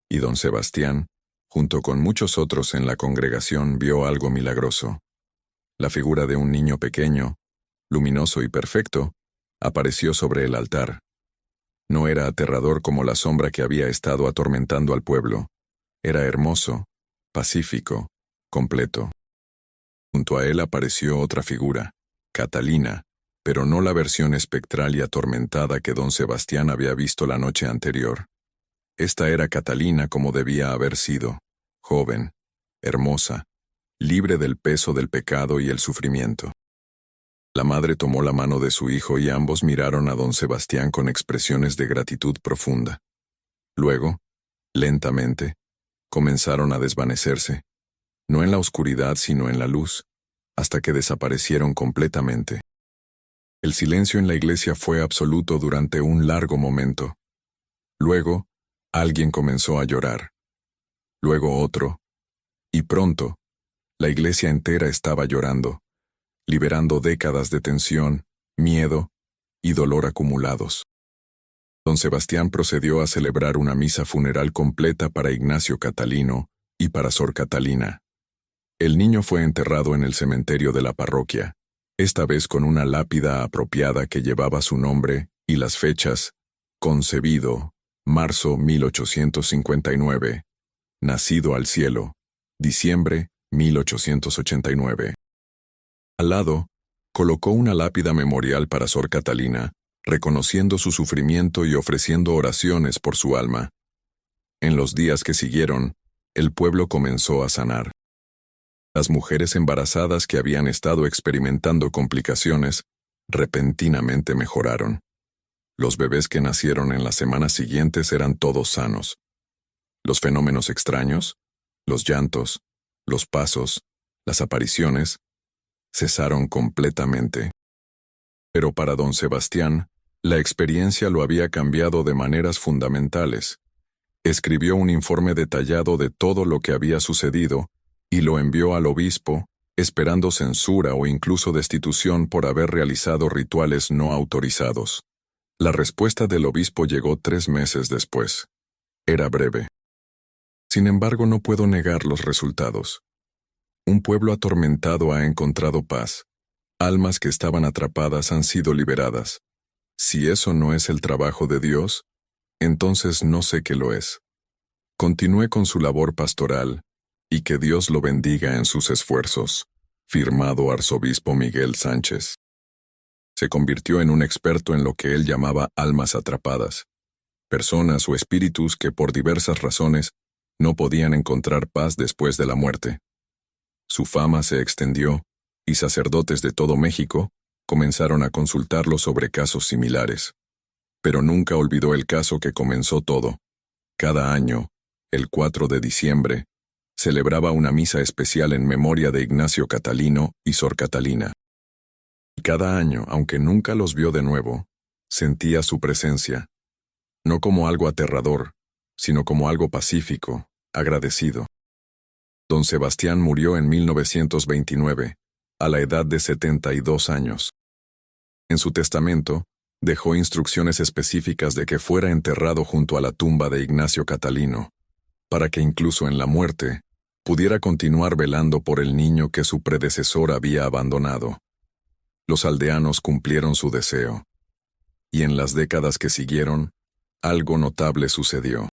y don Sebastián, junto con muchos otros en la congregación, vio algo milagroso. La figura de un niño pequeño, luminoso y perfecto, apareció sobre el altar. No era aterrador como la sombra que había estado atormentando al pueblo. Era hermoso, pacífico, completo. Junto a él apareció otra figura, Catalina, pero no la versión espectral y atormentada que don Sebastián había visto la noche anterior. Esta era Catalina como debía haber sido, joven, hermosa, libre del peso del pecado y el sufrimiento. La madre tomó la mano de su hijo y ambos miraron a don Sebastián con expresiones de gratitud profunda. Luego, lentamente, comenzaron a desvanecerse, no en la oscuridad sino en la luz, hasta que desaparecieron completamente. El silencio en la iglesia fue absoluto durante un largo momento. Luego, alguien comenzó a llorar. Luego otro. Y pronto, la iglesia entera estaba llorando, liberando décadas de tensión, miedo y dolor acumulados. Don Sebastián procedió a celebrar una misa funeral completa para Ignacio Catalino y para Sor Catalina. El niño fue enterrado en el cementerio de la parroquia, esta vez con una lápida apropiada que llevaba su nombre y las fechas: concebido, marzo 1859, nacido al cielo, diciembre 1889. Al lado, colocó una lápida memorial para Sor Catalina, reconociendo su sufrimiento y ofreciendo oraciones por su alma. En los días que siguieron, el pueblo comenzó a sanar. Las mujeres embarazadas que habían estado experimentando complicaciones, repentinamente mejoraron. Los bebés que nacieron en las semanas siguientes eran todos sanos. Los fenómenos extraños, los llantos, los pasos, las apariciones, cesaron completamente. Pero para don Sebastián, la experiencia lo había cambiado de maneras fundamentales. Escribió un informe detallado de todo lo que había sucedido y lo envió al obispo, esperando censura o incluso destitución por haber realizado rituales no autorizados. La respuesta del obispo llegó 3 meses después. Era breve. Sin embargo, no puedo negar los resultados. Un pueblo atormentado ha encontrado paz. Almas que estaban atrapadas han sido liberadas. Si eso no es el trabajo de Dios, entonces no sé qué lo es. Continúe con su labor pastoral, y que Dios lo bendiga en sus esfuerzos. Firmado Arzobispo Miguel Sánchez. Se convirtió en un experto en lo que él llamaba almas atrapadas, personas o espíritus que por diversas razones no podían encontrar paz después de la muerte. Su fama se extendió, y sacerdotes de todo México comenzaron a consultarlo sobre casos similares. Pero nunca olvidó el caso que comenzó todo. Cada año, el 4 de diciembre, celebraba una misa especial en memoria de Ignacio Catalino y Sor Catalina. Y cada año, aunque nunca los vio de nuevo, sentía su presencia, no como algo aterrador, sino como algo pacífico, agradecido. Don Sebastián murió en 1929, a la edad de 72 años. En su testamento, dejó instrucciones específicas de que fuera enterrado junto a la tumba de Ignacio Catalino, para que incluso en la muerte, pudiera continuar velando por el niño que su predecesor había abandonado. Los aldeanos cumplieron su deseo. Y en las décadas que siguieron, algo notable sucedió.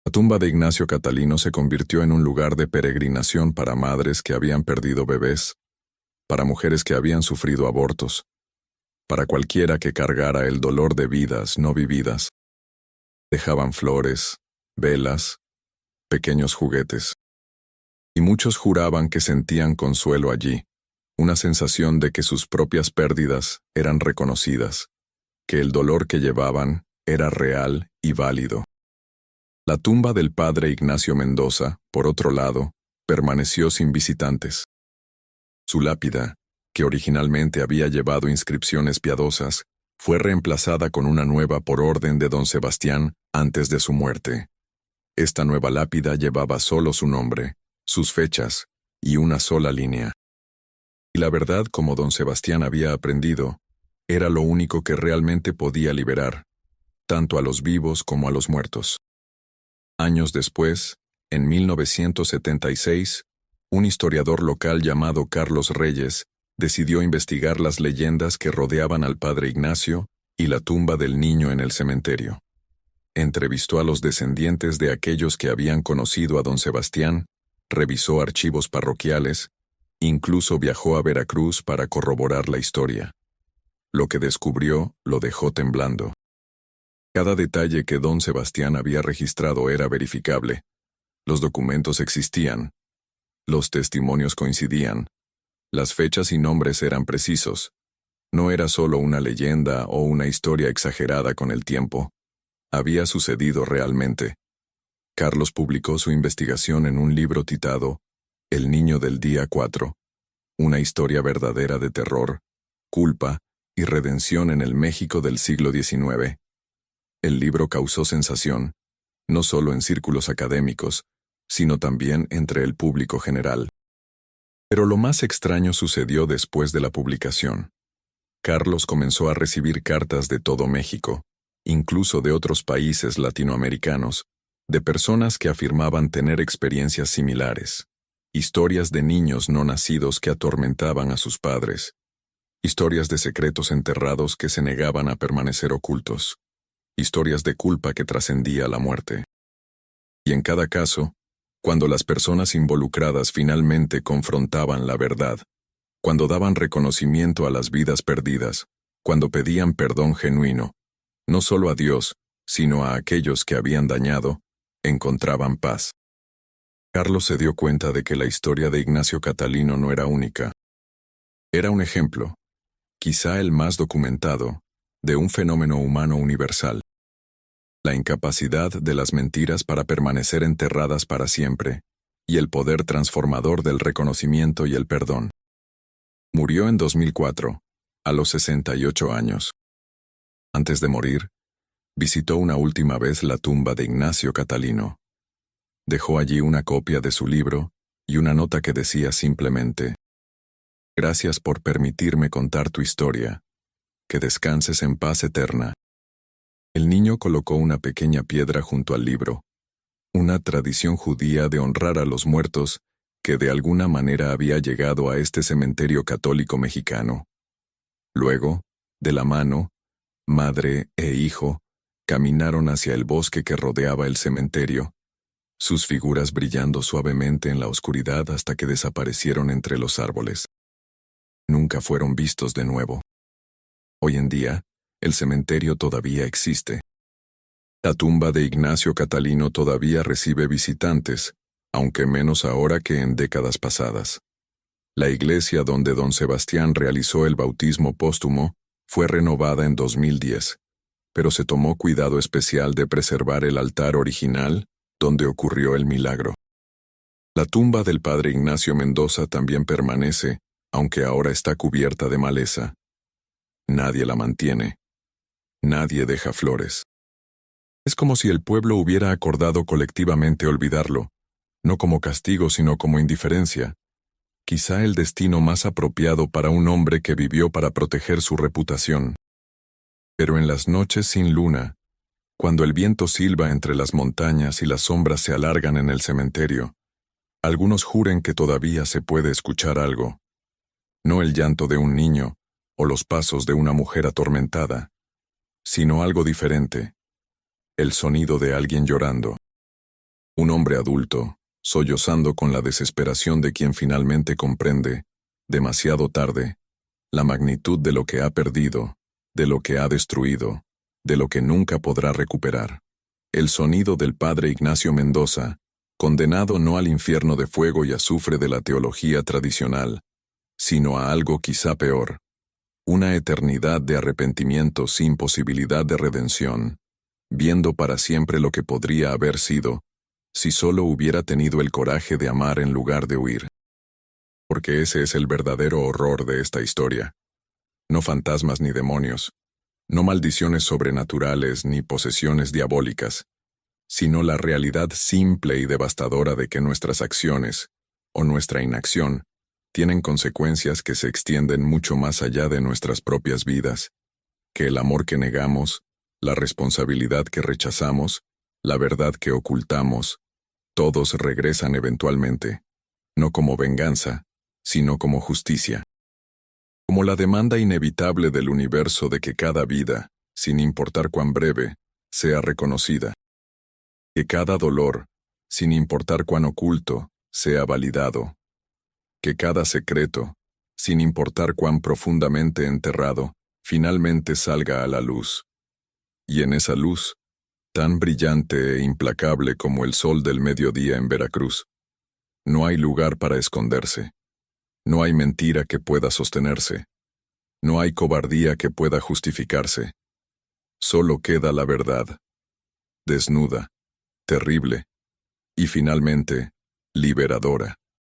La tumba de Ignacio Catalino se convirtió en un lugar de peregrinación para madres que habían perdido bebés, para mujeres que habían sufrido abortos, para cualquiera que cargara el dolor de vidas no vividas. Dejaban flores, velas, pequeños juguetes. Y muchos juraban que sentían consuelo allí, una sensación de que sus propias pérdidas eran reconocidas, que el dolor que llevaban era real y válido. La tumba del padre Ignacio Mendoza, por otro lado, permaneció sin visitantes. Su lápida, que originalmente había llevado inscripciones piadosas, fue reemplazada con una nueva por orden de don Sebastián antes de su muerte. Esta nueva lápida llevaba solo su nombre, sus fechas y una sola línea. Y la verdad, como don Sebastián había aprendido, era lo único que realmente podía liberar, tanto a los vivos como a los muertos. Años después, en 1976, un historiador local llamado Carlos Reyes decidió investigar las leyendas que rodeaban al padre Ignacio y la tumba del niño en el cementerio. Entrevistó a los descendientes de aquellos que habían conocido a don Sebastián, revisó archivos parroquiales, incluso viajó a Veracruz para corroborar la historia. Lo que descubrió lo dejó temblando. Cada detalle que don Sebastián había registrado era verificable. Los documentos existían. Los testimonios coincidían. Las fechas y nombres eran precisos. No era solo una leyenda o una historia exagerada con el tiempo. Había sucedido realmente. Carlos publicó su investigación en un libro titulado El niño del día 4, una historia verdadera de terror, culpa y redención en el México del siglo XIX. El libro causó sensación, no solo en círculos académicos, sino también entre el público general. Pero lo más extraño sucedió después de la publicación. Carlos comenzó a recibir cartas de todo México, incluso de otros países latinoamericanos, de personas que afirmaban tener experiencias similares, historias de niños no nacidos que atormentaban a sus padres, historias de secretos enterrados que se negaban a permanecer ocultos, historias de culpa que trascendía la muerte. Y en cada caso, cuando las personas involucradas finalmente confrontaban la verdad, cuando daban reconocimiento a las vidas perdidas, cuando pedían perdón genuino, no solo a Dios, sino a aquellos que habían dañado, encontraban paz. Carlos se dio cuenta de que la historia de Ignacio Catalino no era única. Era un ejemplo, quizá el más documentado, de un fenómeno humano universal, la incapacidad de las mentiras para permanecer enterradas para siempre, y el poder transformador del reconocimiento y el perdón. Murió en 2004, a los 68 años. Antes de morir, visitó una última vez la tumba de Ignacio Catalino. Dejó allí una copia de su libro y una nota que decía simplemente: «Gracias por permitirme contar tu historia. Que descanses en paz eterna». El niño colocó una pequeña piedra junto al libro, una tradición judía de honrar a los muertos que de alguna manera había llegado a este cementerio católico mexicano. Luego, de la mano, madre e hijo caminaron hacia el bosque que rodeaba el cementerio, sus figuras brillando suavemente en la oscuridad hasta que desaparecieron entre los árboles. Nunca fueron vistos de nuevo. Hoy en día, el cementerio todavía existe. La tumba de Ignacio Catalino todavía recibe visitantes, aunque menos ahora que en décadas pasadas. La iglesia donde don Sebastián realizó el bautismo póstumo fue renovada en 2010, pero se tomó cuidado especial de preservar el altar original donde ocurrió el milagro. La tumba del padre Ignacio Mendoza también permanece, aunque ahora está cubierta de maleza. Nadie la mantiene. Nadie deja flores. Es como si el pueblo hubiera acordado colectivamente olvidarlo, no como castigo sino como indiferencia. Quizá el destino más apropiado para un hombre que vivió para proteger su reputación. Pero en las noches sin luna, cuando el viento silba entre las montañas y las sombras se alargan en el cementerio, algunos juran que todavía se puede escuchar algo. No el llanto de un niño o los pasos de una mujer atormentada, sino algo diferente. El sonido de alguien llorando. Un hombre adulto, sollozando con la desesperación de quien finalmente comprende, demasiado tarde, la magnitud de lo que ha perdido, de lo que ha destruido, de lo que nunca podrá recuperar. El sonido del padre Ignacio Mendoza, condenado no al infierno de fuego y azufre de la teología tradicional, sino a algo quizá peor, una eternidad de arrepentimiento sin posibilidad de redención, viendo para siempre lo que podría haber sido, si solo hubiera tenido el coraje de amar en lugar de huir. Porque ese es el verdadero horror de esta historia. No fantasmas ni demonios, no maldiciones sobrenaturales ni posesiones diabólicas, sino la realidad simple y devastadora de que nuestras acciones, o nuestra inacción, tienen consecuencias que se extienden mucho más allá de nuestras propias vidas, que el amor que negamos, la responsabilidad que rechazamos, la verdad que ocultamos, todos regresan eventualmente, no como venganza, sino como justicia. Como la demanda inevitable del universo de que cada vida, sin importar cuán breve, sea reconocida. Que cada dolor, sin importar cuán oculto, sea validado. Que cada secreto, sin importar cuán profundamente enterrado, finalmente salga a la luz. Y en esa luz, tan brillante e implacable como el sol del mediodía en Veracruz, no hay lugar para esconderse. No hay mentira que pueda sostenerse. No hay cobardía que pueda justificarse. Solo queda la verdad. Desnuda, terrible, y finalmente, liberadora.